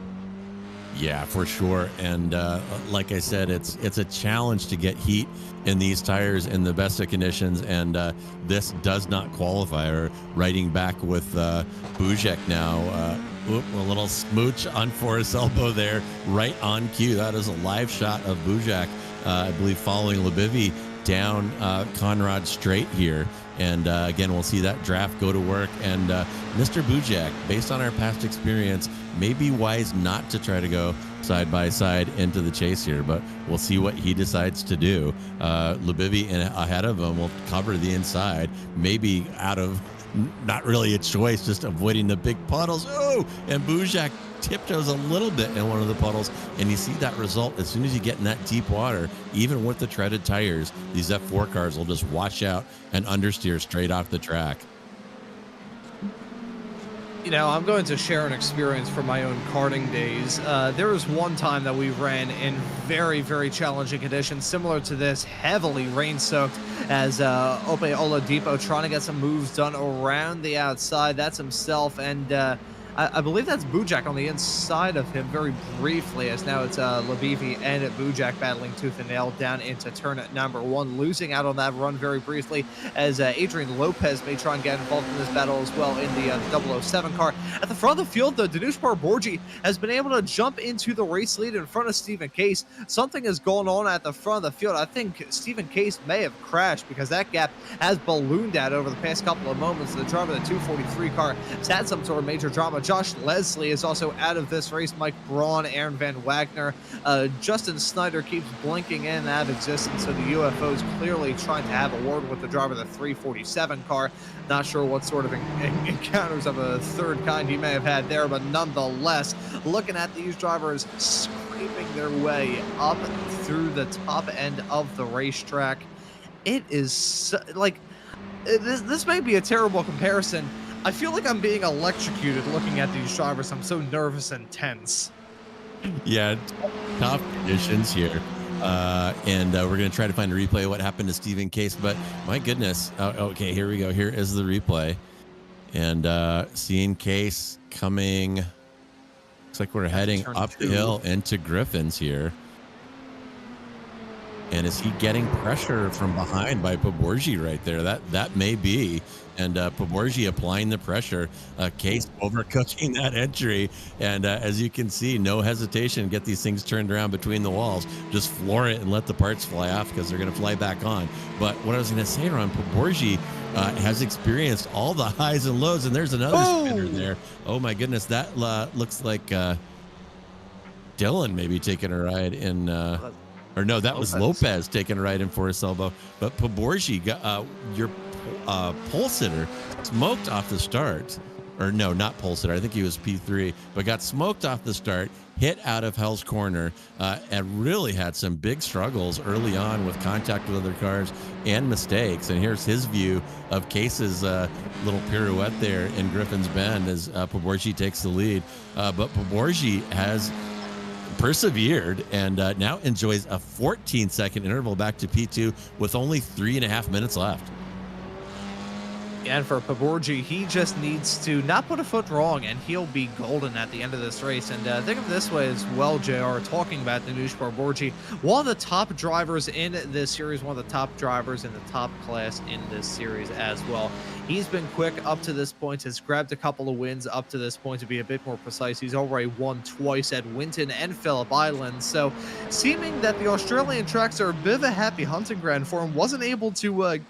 Speaker 1: Yeah, for sure. And like I said, it's a challenge to get heat in these tires in the best of conditions, and this does not qualify. Or riding back with Bujek now. A little smooch on Forrest's elbow there, right on cue. That is a live shot of Bujek, I believe, following Lebivy down Conrad Straight here. And again, we'll see that draft go to work. And Mr. Bujek, based on our past experience, may be wise not to try to go side by side into the chase here, but we'll see what he decides to do. Lebivy ahead of him will cover the inside, maybe out of not really a choice, just avoiding the big puddles. Oh, and Bujek tiptoes a little bit in one of the puddles, and you see that result as soon as you get in that deep water. Even with the treaded tires, these F4 cars will just wash out and understeer straight off the track.
Speaker 2: You know, I'm going to share an experience from my own karting days. There was one time that we ran in very, very challenging conditions, similar to this, heavily rain-soaked, as Ope Oladipo trying to get some moves done around the outside. That's himself, and I believe that's Bujek on the inside of him very briefly, as now it's Lebivy and Bujek battling tooth and nail down into turn at number 1, losing out on that run very briefly, as Adrian Lopez may try and get involved in this battle as well in the 007 car. At the front of the field, though, Danush Barborgi has been able to jump into the race lead in front of Stephen Case. Something is going on at the front of the field. I think Stephen Case may have crashed, because that gap has ballooned out over the past couple of moments. The driver of the 243 car has had some sort of major drama. Josh Leslie is also out of this race. Mike Braun, Aaron Van Wagner, Justin Snyder keeps blinking in and out of existence, so the UFO is clearly trying to have a word with the driver of the 347 car. Not sure what sort of encounters of a third kind he may have had there, but nonetheless, looking at these drivers scraping their way up through the top end of the racetrack, it is like, this may be a terrible comparison. I feel like I'm being electrocuted looking at these drivers. I'm so nervous and tense.
Speaker 1: Yeah, tough conditions here. And we're going to try to find a replay of what happened to Stephen Case. But my goodness. Okay, here we go. Here is the replay. And seeing Case coming. Looks like we're heading uphill into Griffin's here. And is he getting pressure from behind by Poborgi right there? That may be. And Poborgi applying the pressure. Case overcooking that entry. And as you can see, no hesitation. Get these things turned around between the walls. Just floor it and let the parts fly off, because they're going to fly back on. But what I was going to say, Ron, Poborgi has experienced all the highs and lows. And there's another spinner there. Oh, my goodness. That looks like Dylan maybe taking a ride in... or no, that was Lopez taking a ride in Forrest's elbow. But Poborgi, your pole sitter, smoked off the start. Or no, not pole sitter. I think he was P3, but got smoked off the start, hit out of Hell's Corner, and really had some big struggles early on with contact with other cars and mistakes. And here's his view of Case's little pirouette there in Griffin's Bend as Poborgi takes the lead. But Poborgi has persevered and now enjoys a 14-second interval back to P2 with only 3.5 minutes left.
Speaker 2: And for Paborgi, he just needs to not put a foot wrong, and he'll be golden at the end of this race. And think of it this way as well, JR, talking about Danush Paborgi, one of the top drivers in this series, one of the top drivers in the top class in this series as well. He's been quick up to this point, has grabbed a couple of wins up to this point. To be a bit more precise, he's already won twice at Winton and Phillip Island. So seeming that the Australian tracks are a bit of a happy hunting ground for him. Wasn't able to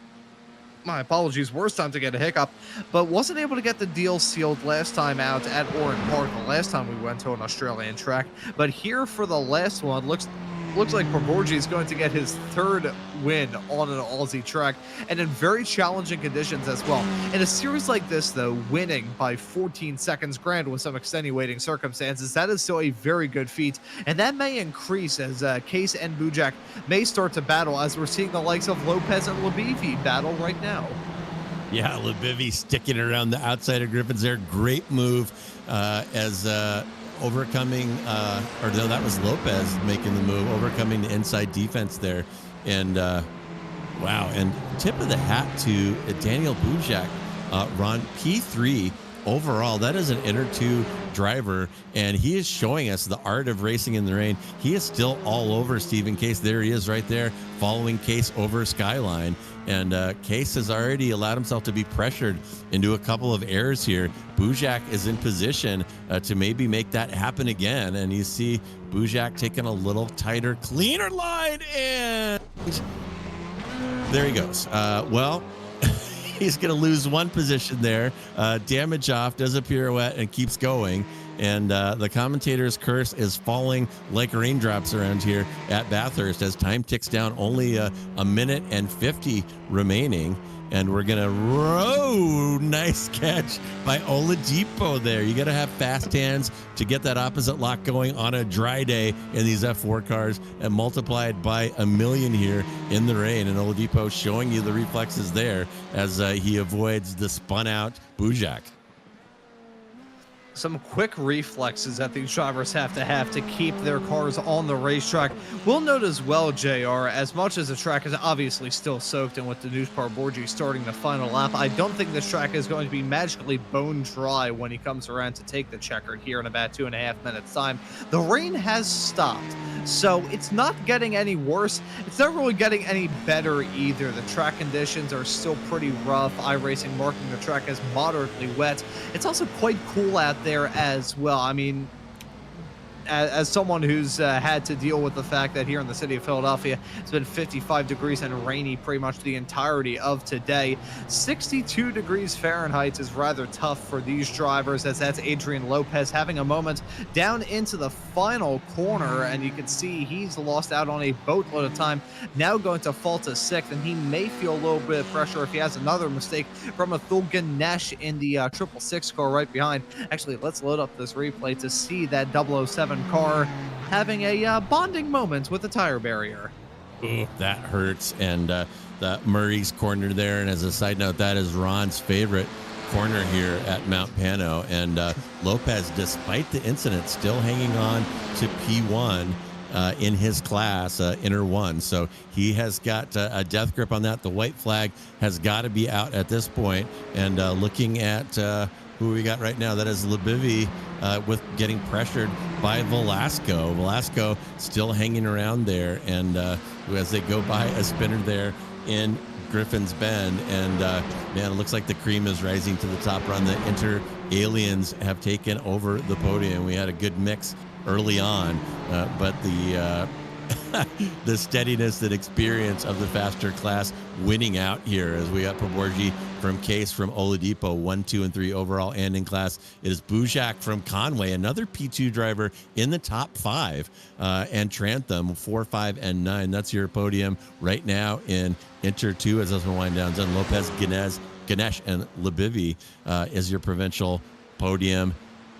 Speaker 2: my apologies, worst time to get a hiccup, but wasn't able to get the deal sealed last time out at Oran Park, the last time we went to an Australian track. But here for the last one, looks like Paborgi is going to get his third win on an Aussie track, and in very challenging conditions as well. In a series like this, though, winning by 14 seconds, granted with some extenuating circumstances, that is still a very good feat, and that may increase as Case and Bujak may start to battle, as we're seeing the likes of Lopez and Labivi battle right now.
Speaker 1: Yeah, Labivi sticking around the outside of Griffin's there. Great move as overcoming, or no, that was Lopez making the move, overcoming the inside defense there. And wow, and tip of the hat to Daniel Bujak, Ron, P3 overall. That is an Inter 2 driver, and he is showing us the art of racing in the rain. He is still all over Stephen Case. There he is right there, following Case over Skyline. And Case has already allowed himself to be pressured into a couple of errors here. Bujak is in position to maybe make that happen again. And you see Bujak taking a little tighter, cleaner line, and there he goes. Well, he's going to lose one position there. Damage off, does a pirouette, and keeps going. And the commentator's curse is falling like raindrops around here at Bathurst as time ticks down. Only a minute and 50 remaining. And we're going to row. Nice catch by Oladipo there. You got to have fast hands to get that opposite lock going on a dry day in these F4 cars, and multiply it by a million here in the rain. And Oladipo showing you the reflexes there as he avoids the spun out Bujak.
Speaker 2: Some quick reflexes that these drivers have to keep their cars on the racetrack. We'll note as well, JR, as much as the track is obviously still soaked, and with Danush Paborgi starting the final lap, I don't think this track is going to be magically bone dry when he comes around to take the checkered here in about 2.5 minutes time. The rain has stopped, so it's not getting any worse. It's not really getting any better either. The track conditions are still pretty rough. iRacing marking the track as moderately wet. It's also quite cool out there as well. I mean, as someone who's had to deal with the fact that here in the city of Philadelphia, it's been 55 degrees and rainy pretty much the entirety of today. 62 degrees Fahrenheit is rather tough for these drivers, as that's Adrian Lopez having a moment down into the final corner, and you can see he's lost out on a boatload of time, now going to fall to 6th, and he may feel a little bit of pressure if he has another mistake from Athul Ganesh in the 666 car right behind. Actually, let's load up this replay to see that 007 car having a bonding moment with the tire barrier.
Speaker 1: Ooh, that hurts. And the Murray's corner there, and as a side note, that is Ron's favorite corner here at Mount Pano. And Lopez, despite the incident, still hanging on to P1 in his class, Inter 1. So he has got a death grip on that. The white flag has got to be out at this point. And looking at who we got right now, that is Labivi with getting pressured by Velasco. Velasco still hanging around there, and as they go by a spinner there in Griffin's Bend, and man, it looks like the cream is rising to the top run. The Inter Aliens have taken over the podium. We had a good mix early on, but the steadiness and experience of the faster class winning out here, as we got Paborgi from Case from Oladipo, 1, 2, and 3 overall, and in class it is Bujak from Conway, another P2 driver in the top 5, and Trantham 4, 5, and 9. That's your podium right now in Inter 2 as this one wind down. Then Lopez, Ganesh, and Labivi is your provincial podium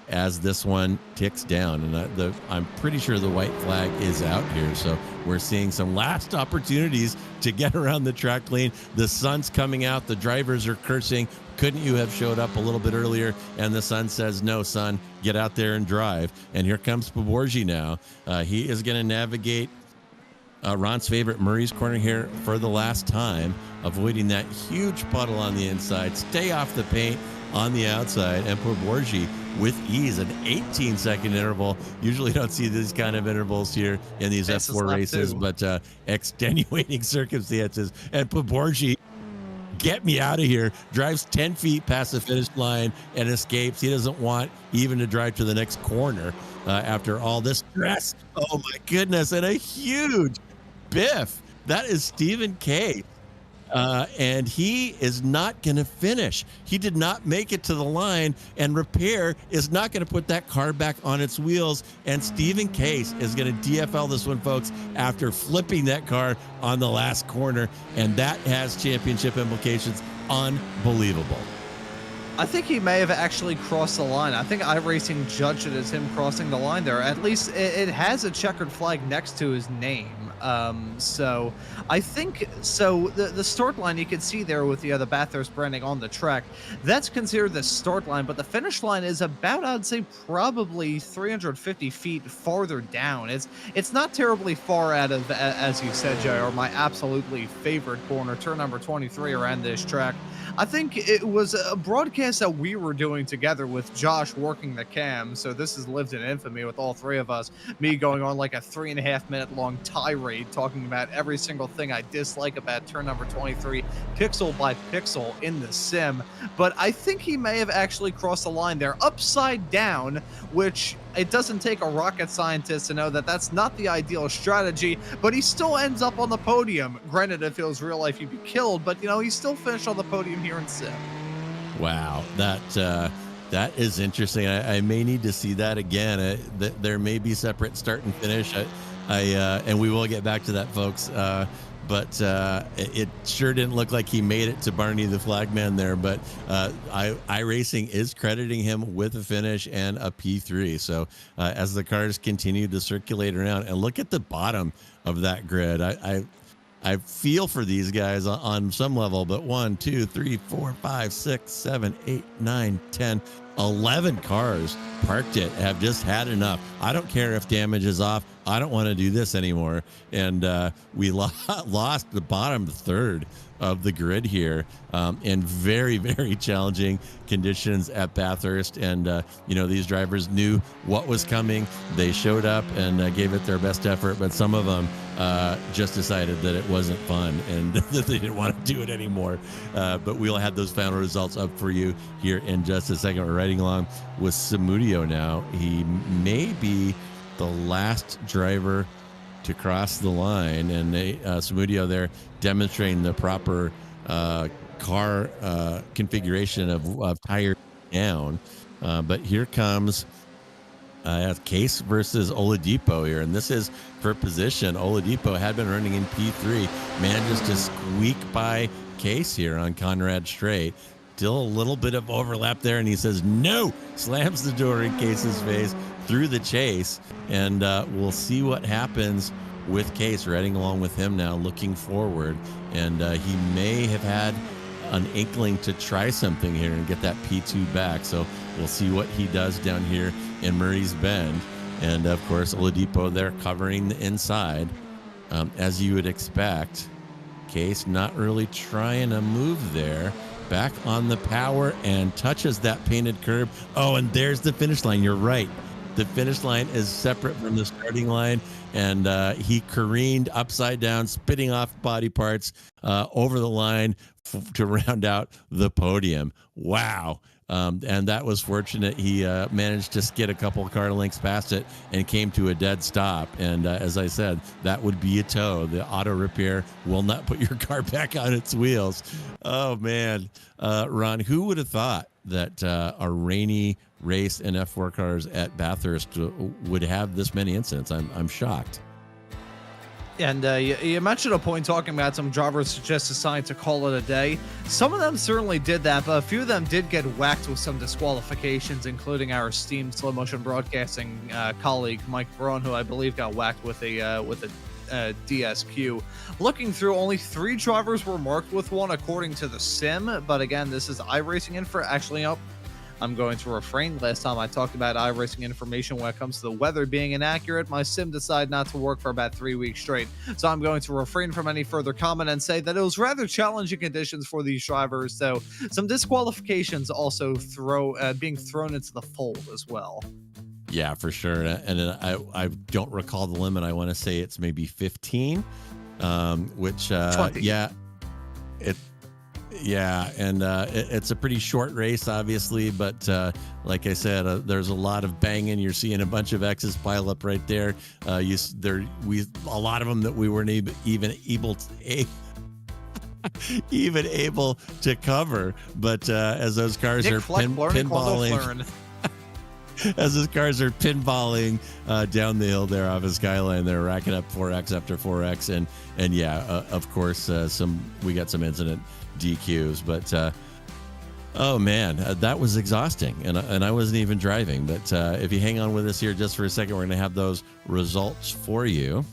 Speaker 1: as this one ticks down. And I'm pretty sure the white flag is out here. So we're seeing some last opportunities to get around the track lane. The sun's coming out. The drivers are cursing. Couldn't you have showed up a little bit earlier? And the sun says, no, son, get out there and drive. And here comes Paborgi now. He is going to navigate Ron's favorite, Murray's Corner here for the last time, avoiding that huge puddle on the inside, stay off the paint on the outside, and Poborgi with ease, an 18-second interval. Usually don't see these kind of intervals here in these F4 races, but extenuating circumstances. And Poborgi, get me out of here, drives 10 feet past the finish line and escapes. He doesn't want even to drive to the next corner after all this stress. Oh my goodness, and a huge biff. That is Stephen Case. And he is not going to finish. He did not make it to the line, and Repair is not going to put that car back on its wheels. And Stephen Case is going to DFL this one, folks, after flipping that car on the last corner. And that has championship implications. Unbelievable.
Speaker 2: I think he may have actually crossed the line. I think iRacing judged it as him crossing the line there. At least it has a checkered flag next to his name. So I think the start line you can see there with the Bathurst branding on the track, that's considered the start line, but the finish line is about, I'd say, probably 350 feet farther down. It's not terribly far out of, as you said, JR, my absolutely favorite corner, turn number 23 around this track. I think it was a broadcast that we were doing together with Josh working the cam, so this has lived in infamy with all three of us, me going on like a 3.5 minute long tirade talking about every single thing I dislike about turn number 23 pixel by pixel in the sim. But I think he may have actually crossed the line there upside down, which it doesn't take a rocket scientist to know that that's not the ideal strategy, but he still ends up on the podium. Granted, if it was real life, he'd be killed, but, you know, he still finished on the podium here in sim.
Speaker 1: Wow, that is interesting. I may need to see that again. There may be separate start and finish. And we will get back to that, folks. But it sure didn't look like he made it to Barney the Flagman there. But iRacing is crediting him with a finish and a P3. So as the cars continue to circulate around, and look at the bottom of that grid, I feel for these guys on some level. But 1, 2, 3, 4, 5, 6, 7, 8, 9, 10, 11 cars parked it, have just had enough. I don't care if damage is off. I don't want to do this anymore. And we lost the bottom third of the grid here in very, very challenging conditions at Bathurst. And, you know, these drivers knew what was coming. They showed up and gave it their best effort. But some of them just decided that it wasn't fun and that they didn't want to do it anymore. But we'll have those final results up for you here in just a second. We're riding along with Samudio now. He may be the last driver to cross the line, and Samudio there demonstrating the proper car configuration of tire down. But here comes Case versus Oladipo here, and this is for position. Oladipo had been running in P3, manages to squeak by Case here on Conrad Straight. Still a little bit of overlap there, and he says no, slams the door in Case's face through the chase, and we'll see what happens with Case riding along with him now, looking forward. And he may have had an inkling to try something here and get that P2 back. So we'll see what he does down here in Murray's Bend. And of course, Oladipo there covering the inside, as you would expect. Case not really trying a move there. Back on the power and touches that painted curb. Oh, and there's the finish line. You're right. The finish line is separate from the starting line, and he careened upside down, spitting off body parts over the line to round out the podium. Wow. And that was fortunate. He managed to skid a couple car lengths past it and came to a dead stop. And as I said, that would be a tow. The auto repair will not put your car back on its wheels. Oh, man. Ron, who would have thought that a rainy race in F4 cars at Bathurst would have this many incidents? I'm shocked.
Speaker 2: And you mentioned a point talking about some drivers just decided to call it a day. Some of them certainly did that, but a few of them did get whacked with some disqualifications, including our esteemed slow motion broadcasting colleague Mike Braun, who I believe got whacked with a DSQ. Looking through, only 3 drivers were marked with one according to the sim, but again, this is iRacing info. Actually, I'm going to refrain. Last time I talked about iRacing information when it comes to the weather being inaccurate, my sim decided not to work for about 3 weeks straight. So I'm going to refrain from any further comment and say that it was rather challenging conditions for these drivers. So some disqualifications also being thrown into the fold as well.
Speaker 1: Yeah, for sure. And I don't recall the limit. I want to say it's maybe 15, which
Speaker 2: 20.
Speaker 1: It's a pretty short race, obviously, but like I said, there's a lot of banging. You're seeing a bunch of X's pile up right there. A lot of them that we weren't even able to cover. But as those cars are pinballing. As his cars are pinballing down the hill there off of Skyline, they're racking up 4X after 4X, and of course, we got some incident DQs, but oh man, that was exhausting, and I wasn't even driving. But if you hang on with us here just for a second, we're going to have those results for you.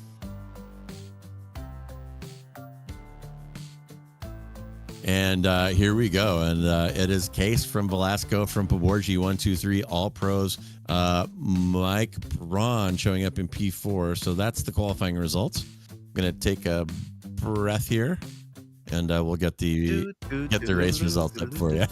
Speaker 1: And here we go. And it is Case from Velasco from Poborgi, 1, 2, 3, all pros. Mike Braun showing up in P4. So that's the qualifying results. I'm going to take a breath here, and we'll get the race results up for you.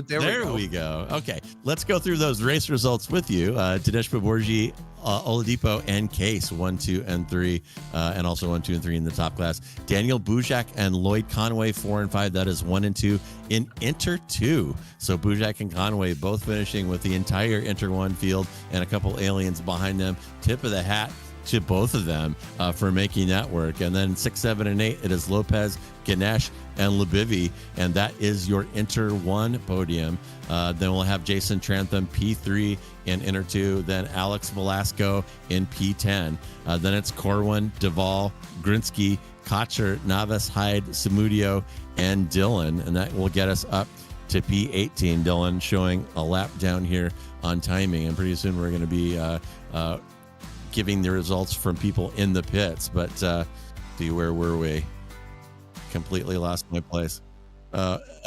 Speaker 1: There we go. Okay, let's go through those race results with you. Dinesh Poborgi, Oladipo, and Case 1, 2, and 3, and also 1, 2, and 3 in the top class. Daniel Bujak and Lloyd Conway 4 and 5. That is 1 and 2 in Inter 2. So Bujak and Conway both finishing with the entire Inter 1 field and a couple aliens behind them. Tip of the hat to both of them for making that work. And then 6, 7, and 8, it is Lopez, Ganesh, and Lebivi, and that is your Inter 1 podium. Then we'll have Jason Trantham, P3 in Inter 2, then Alex Velasco in P10. Then it's Corwin, Duvall, Grinsky, Cotcher, Navas, Hyde, Samudio, and Dylan, and that will get us up to P18. Dylan showing a lap down here on timing, and pretty soon we're going to be giving the results from people in the pits. But see, where were we? Completely lost my place.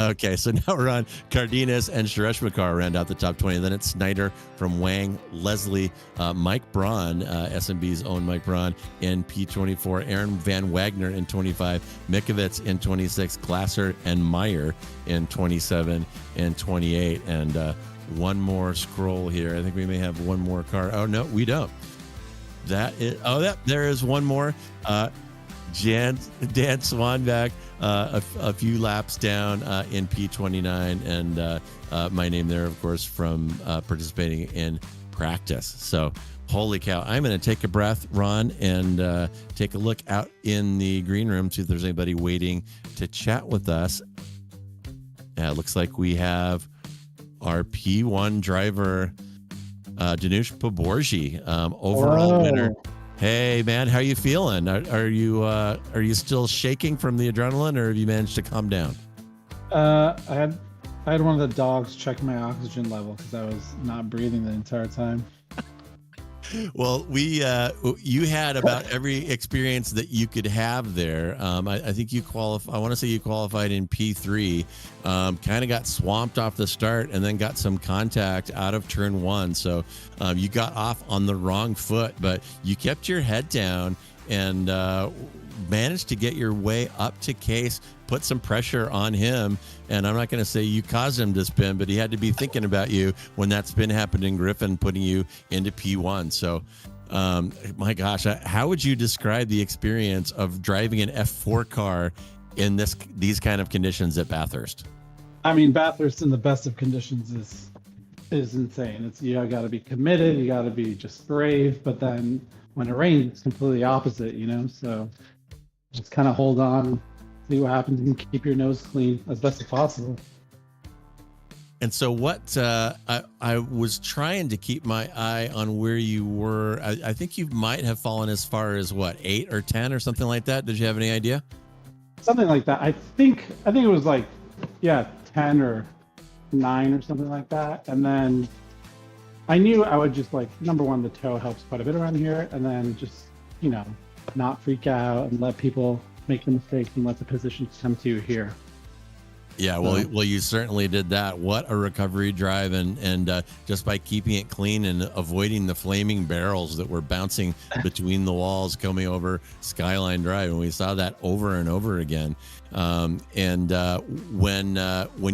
Speaker 1: Okay, so now we're on Cardenas and Suresh Makar round out the top 20. Then it's Snyder from Wang, Leslie, Mike Braun, SMB's own Mike Braun in P24, Aaron Van Wagner in 25, Mikovits in 26, Glasser and Meyer in 27 and 28. And one more scroll here. I think we may have one more car. Oh, no, we don't. There is one more. Dan Swanback, a few laps down in P29, and my name there, of course, from participating in practice. So, holy cow. I'm going to take a breath, Ron, and take a look out in the green room, see if there's anybody waiting to chat with us. It looks like we have our P1 driver, Danush Poborgi, overall winner. Hey man, how you feeling? Are you still shaking from the adrenaline, or have you managed to calm down?
Speaker 3: I had one of the dogs check my oxygen level because I was not breathing the entire time.
Speaker 1: Well, you had about every experience that you could have there. I think you qualify. I want to say you qualified in P3. Kind of got swamped off the start, and then got some contact out of turn 1. So you got off on the wrong foot, but you kept your head down and managed to get your way up to Case, put some pressure on him. And I'm not going to say you caused him to spin, but he had to be thinking about you when that spin happened in Griffin, putting you into P1. So, my gosh, how would you describe the experience of driving an F4 car in these kind of conditions at Bathurst?
Speaker 3: I mean, Bathurst in the best of conditions is insane. You got to be committed, you got to be just brave, but then when it rains, it's completely opposite, So just kind of hold on, see what happens, and keep your nose clean as best as possible.
Speaker 1: And so what I was trying to keep my eye on where you were. I think you might have fallen as far as 8 or 10 or something like that. Did you have any idea?
Speaker 3: Something like that. I think it was 10 or 9 or something like that. And then I knew I would just number one, the toe helps quite a bit around here, and then just not freak out and let people make the mistakes and let the positions come to you here.
Speaker 1: Yeah, well, you certainly did that. What a recovery drive, and just by keeping it clean and avoiding the flaming barrels that were bouncing between the walls coming over Skyline Drive, and we saw that over and over again. When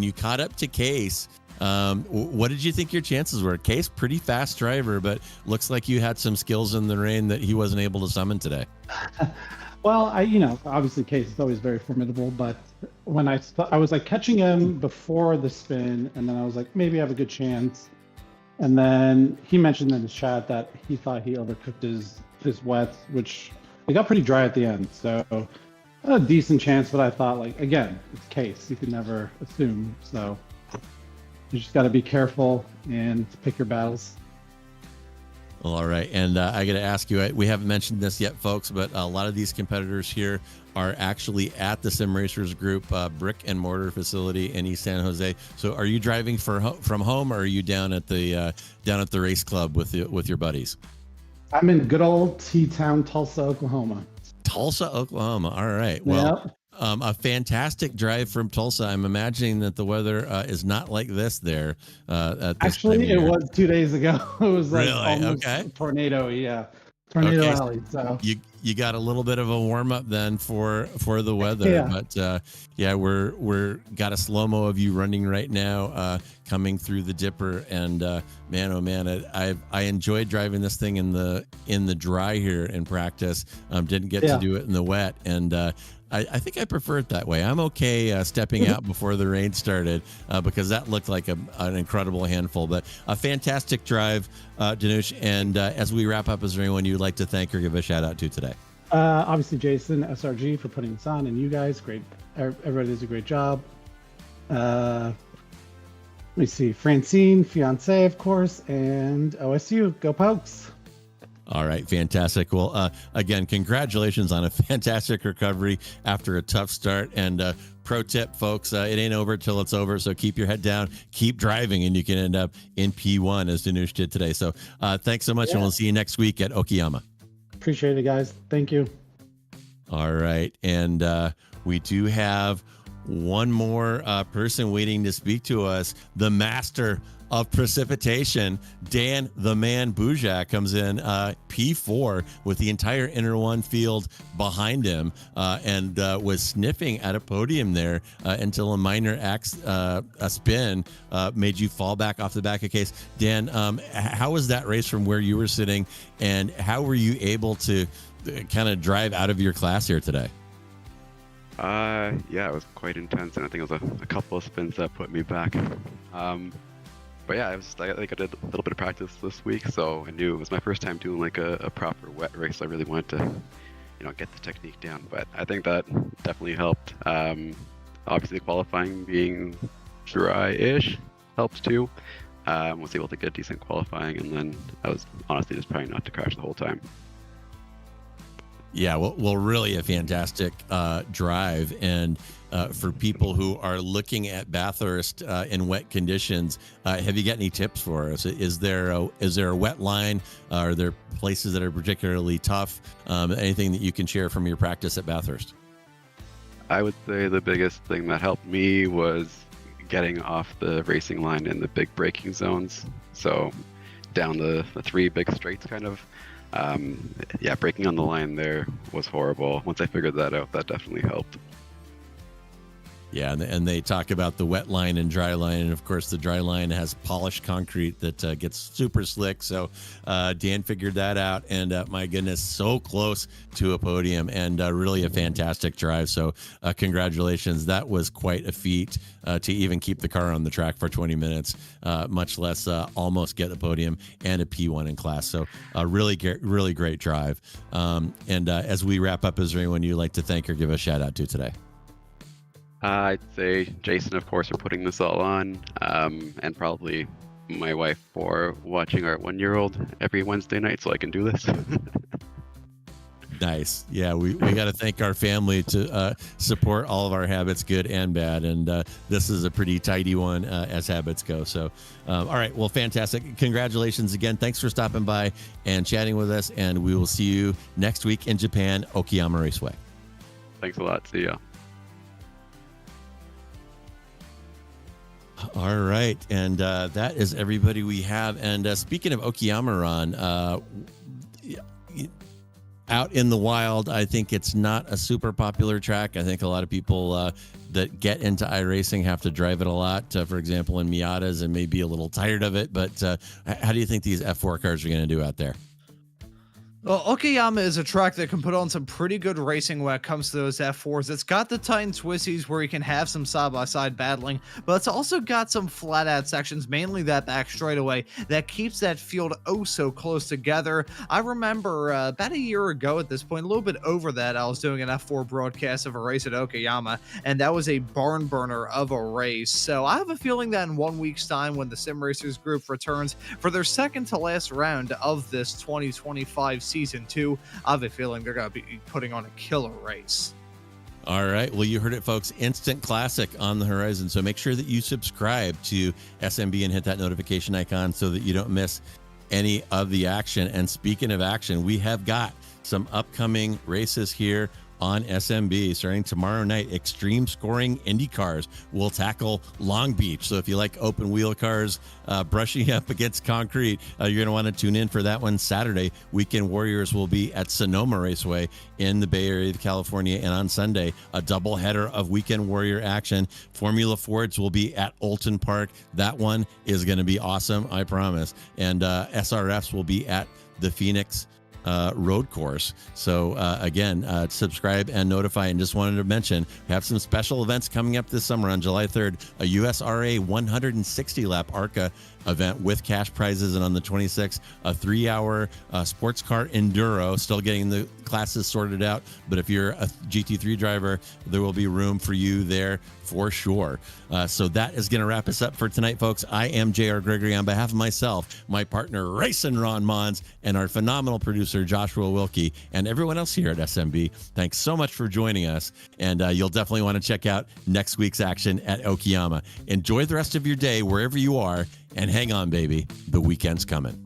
Speaker 1: you caught up to Case, what did you think your chances were? Case, pretty fast driver, but looks like you had some skills in the rain that he wasn't able to summon today.
Speaker 3: Well, obviously Case is always very formidable, but when I was like catching him before the spin, and then I was like, maybe I have a good chance. And then he mentioned in his chat that he thought he overcooked his wets, which it got pretty dry at the end. So a decent chance, but I thought, like, again, it's Case. You can never assume. So you just got to be careful and pick your battles.
Speaker 1: All right. And I got to ask you, we haven't mentioned this yet, folks, but a lot of these competitors here are actually at the Sim Racers Group brick and mortar facility in East San Jose. So are you driving from home, or are you down at the race club with your buddies?
Speaker 3: I'm in good old T-Town, Tulsa, Oklahoma.
Speaker 1: Tulsa, Oklahoma. All right. Well,
Speaker 3: yep.
Speaker 1: A fantastic drive from Tulsa. I'm imagining that the weather is not like this there. At this
Speaker 3: Actually, it was 2 days ago. It was like
Speaker 1: really?
Speaker 3: Almost
Speaker 1: Okay.
Speaker 3: Tornado alley. So
Speaker 1: you got a little bit of a warm up then for the weather.
Speaker 3: Yeah.
Speaker 1: But we're got a slow mo of you running right now, coming through the dipper, and man, oh man, I enjoyed driving this thing in the dry here in practice. Didn't get to do it in the wet, and I think I prefer it that way. I'm okay stepping out before the rain started because that looked like an incredible handful. But a fantastic drive, Danush. And as we wrap up, is there anyone you'd like to thank or give a shout out to today?
Speaker 3: Obviously, Jason, SRG, for putting this on, and you guys, great. Everybody does a great job. Let me see, Francine, fiance, of course, and OSU. Go Pokes.
Speaker 1: All right, fantastic. Well, again, congratulations on a fantastic recovery after a tough start. And pro tip, folks, it ain't over till it's over. So keep your head down, keep driving, and you can end up in P1 as Danush did today. So thanks so much, and we'll see you next week at Okayama.
Speaker 3: Appreciate it, guys. Thank you.
Speaker 1: All right, and we do have one more person waiting to speak to us, the master of precipitation, Dan the Man Bujak, comes in P4 with the entire inner one field behind him, and was sniffing at a podium there until a minor a spin made you fall back off the back of Case. Dan, how was that race from where you were sitting, and how were you able to kind of drive out of your class here today?
Speaker 4: Yeah, it was quite intense, and I think it was a couple of spins that put me back. But yeah, I think I did a little bit of practice this week, so I knew it was my first time doing like a proper wet race. I really wanted to, get the technique down. But I think that definitely helped. Obviously, qualifying being dry-ish helps too. Was able to get decent qualifying, and then I was honestly just trying not to crash the whole time.
Speaker 1: Yeah, well, really a fantastic drive, and for people who are looking at Bathurst in wet conditions, have you got any tips for us? Is there a wet line? Are there places that are particularly tough? Anything that you can share from your practice at Bathurst?
Speaker 4: I would say the biggest thing that helped me was getting off the racing line in the big braking zones. So down the three big straights, kind of. Braking on the line there was horrible. Once I figured that out, that definitely helped.
Speaker 1: Yeah, and they talk about the wet line and dry line, and of course the dry line has polished concrete that gets super slick. So Dan figured that out, and my goodness, so close to a podium, and really a fantastic drive. So congratulations. That was quite a feat to even keep the car on the track for 20 minutes, much less almost get a podium and a P1 in class. So really great drive. And as we wrap up, is there anyone you'd like to thank or give a shout out to today?
Speaker 4: I'd say Jason, of course, for putting this all on, and probably my wife for watching our 1-year-old every Wednesday night so I can do this.
Speaker 1: Nice. Yeah, we got to thank our family to support all of our habits, good and bad. And this is a pretty tidy one as habits go. So, all right. Well, fantastic. Congratulations again. Thanks for stopping by and chatting with us. And we will see you next week in Japan, Okayama Raceway.
Speaker 4: Thanks a lot. See ya.
Speaker 1: All right, and that is everybody we have. And speaking of Okayama, Ron, out in the wild, I think it's not a super popular track. I think a lot of people that get into iRacing have to drive it a lot. For example, in Miatas, and may be a little tired of it. But how do you think these F4 cars are going to do out there?
Speaker 2: Well, Okayama is a track that can put on some pretty good racing when it comes to those F4s. It's got the Titan Twisties where you can have some side-by-side battling, but it's also got some flat-out sections, mainly that back straightaway, that keeps that field oh so close together. I remember about a year ago at this point, a little bit over that, I was doing an F4 broadcast of a race at Okayama, and that was a barn burner of a race. So I have a feeling that in 1 week's time, when the Sim Racers group returns for their second to last round of this 2025 Season 2, I have a feeling they're going to be putting on a killer race.
Speaker 1: All right. Well, you heard it, folks. Instant Classic on the horizon. So make sure that you subscribe to SMB and hit that notification icon so that you don't miss any of the action. And speaking of action, we have got some upcoming races here on SMB. Starting tomorrow night, Extreme Scoring Indy Cars will tackle Long Beach. So if you like open wheel cars brushing up against concrete, you're going to want to tune in for that one. Saturday, Weekend Warriors will be at Sonoma Raceway in the Bay Area of California. And on Sunday, a double header of Weekend Warrior action. Formula Fords will be at Olton Park. That one is going to be awesome, I promise. And SRFs will be at the Phoenix road course. So again, subscribe and notify. And just wanted to mention, we have some special events coming up this summer on July 3rd, a USRA 160 lap ARCA event with cash prizes, and on the 26th, a 3-hour sports car enduro. Still getting the classes sorted out, but if you're a GT3 driver, there will be room for you there for sure. So that is going to wrap us up for tonight, folks. I am JR Gregory. On behalf of myself, my partner Racing Ron Maunz, and our phenomenal producer Joshua Wilkie, and everyone else here at SMB, thanks so much for joining us. And you'll definitely want to check out next week's action at Okayama. Enjoy the rest of your day wherever you are, and hang on, baby. The weekend's coming.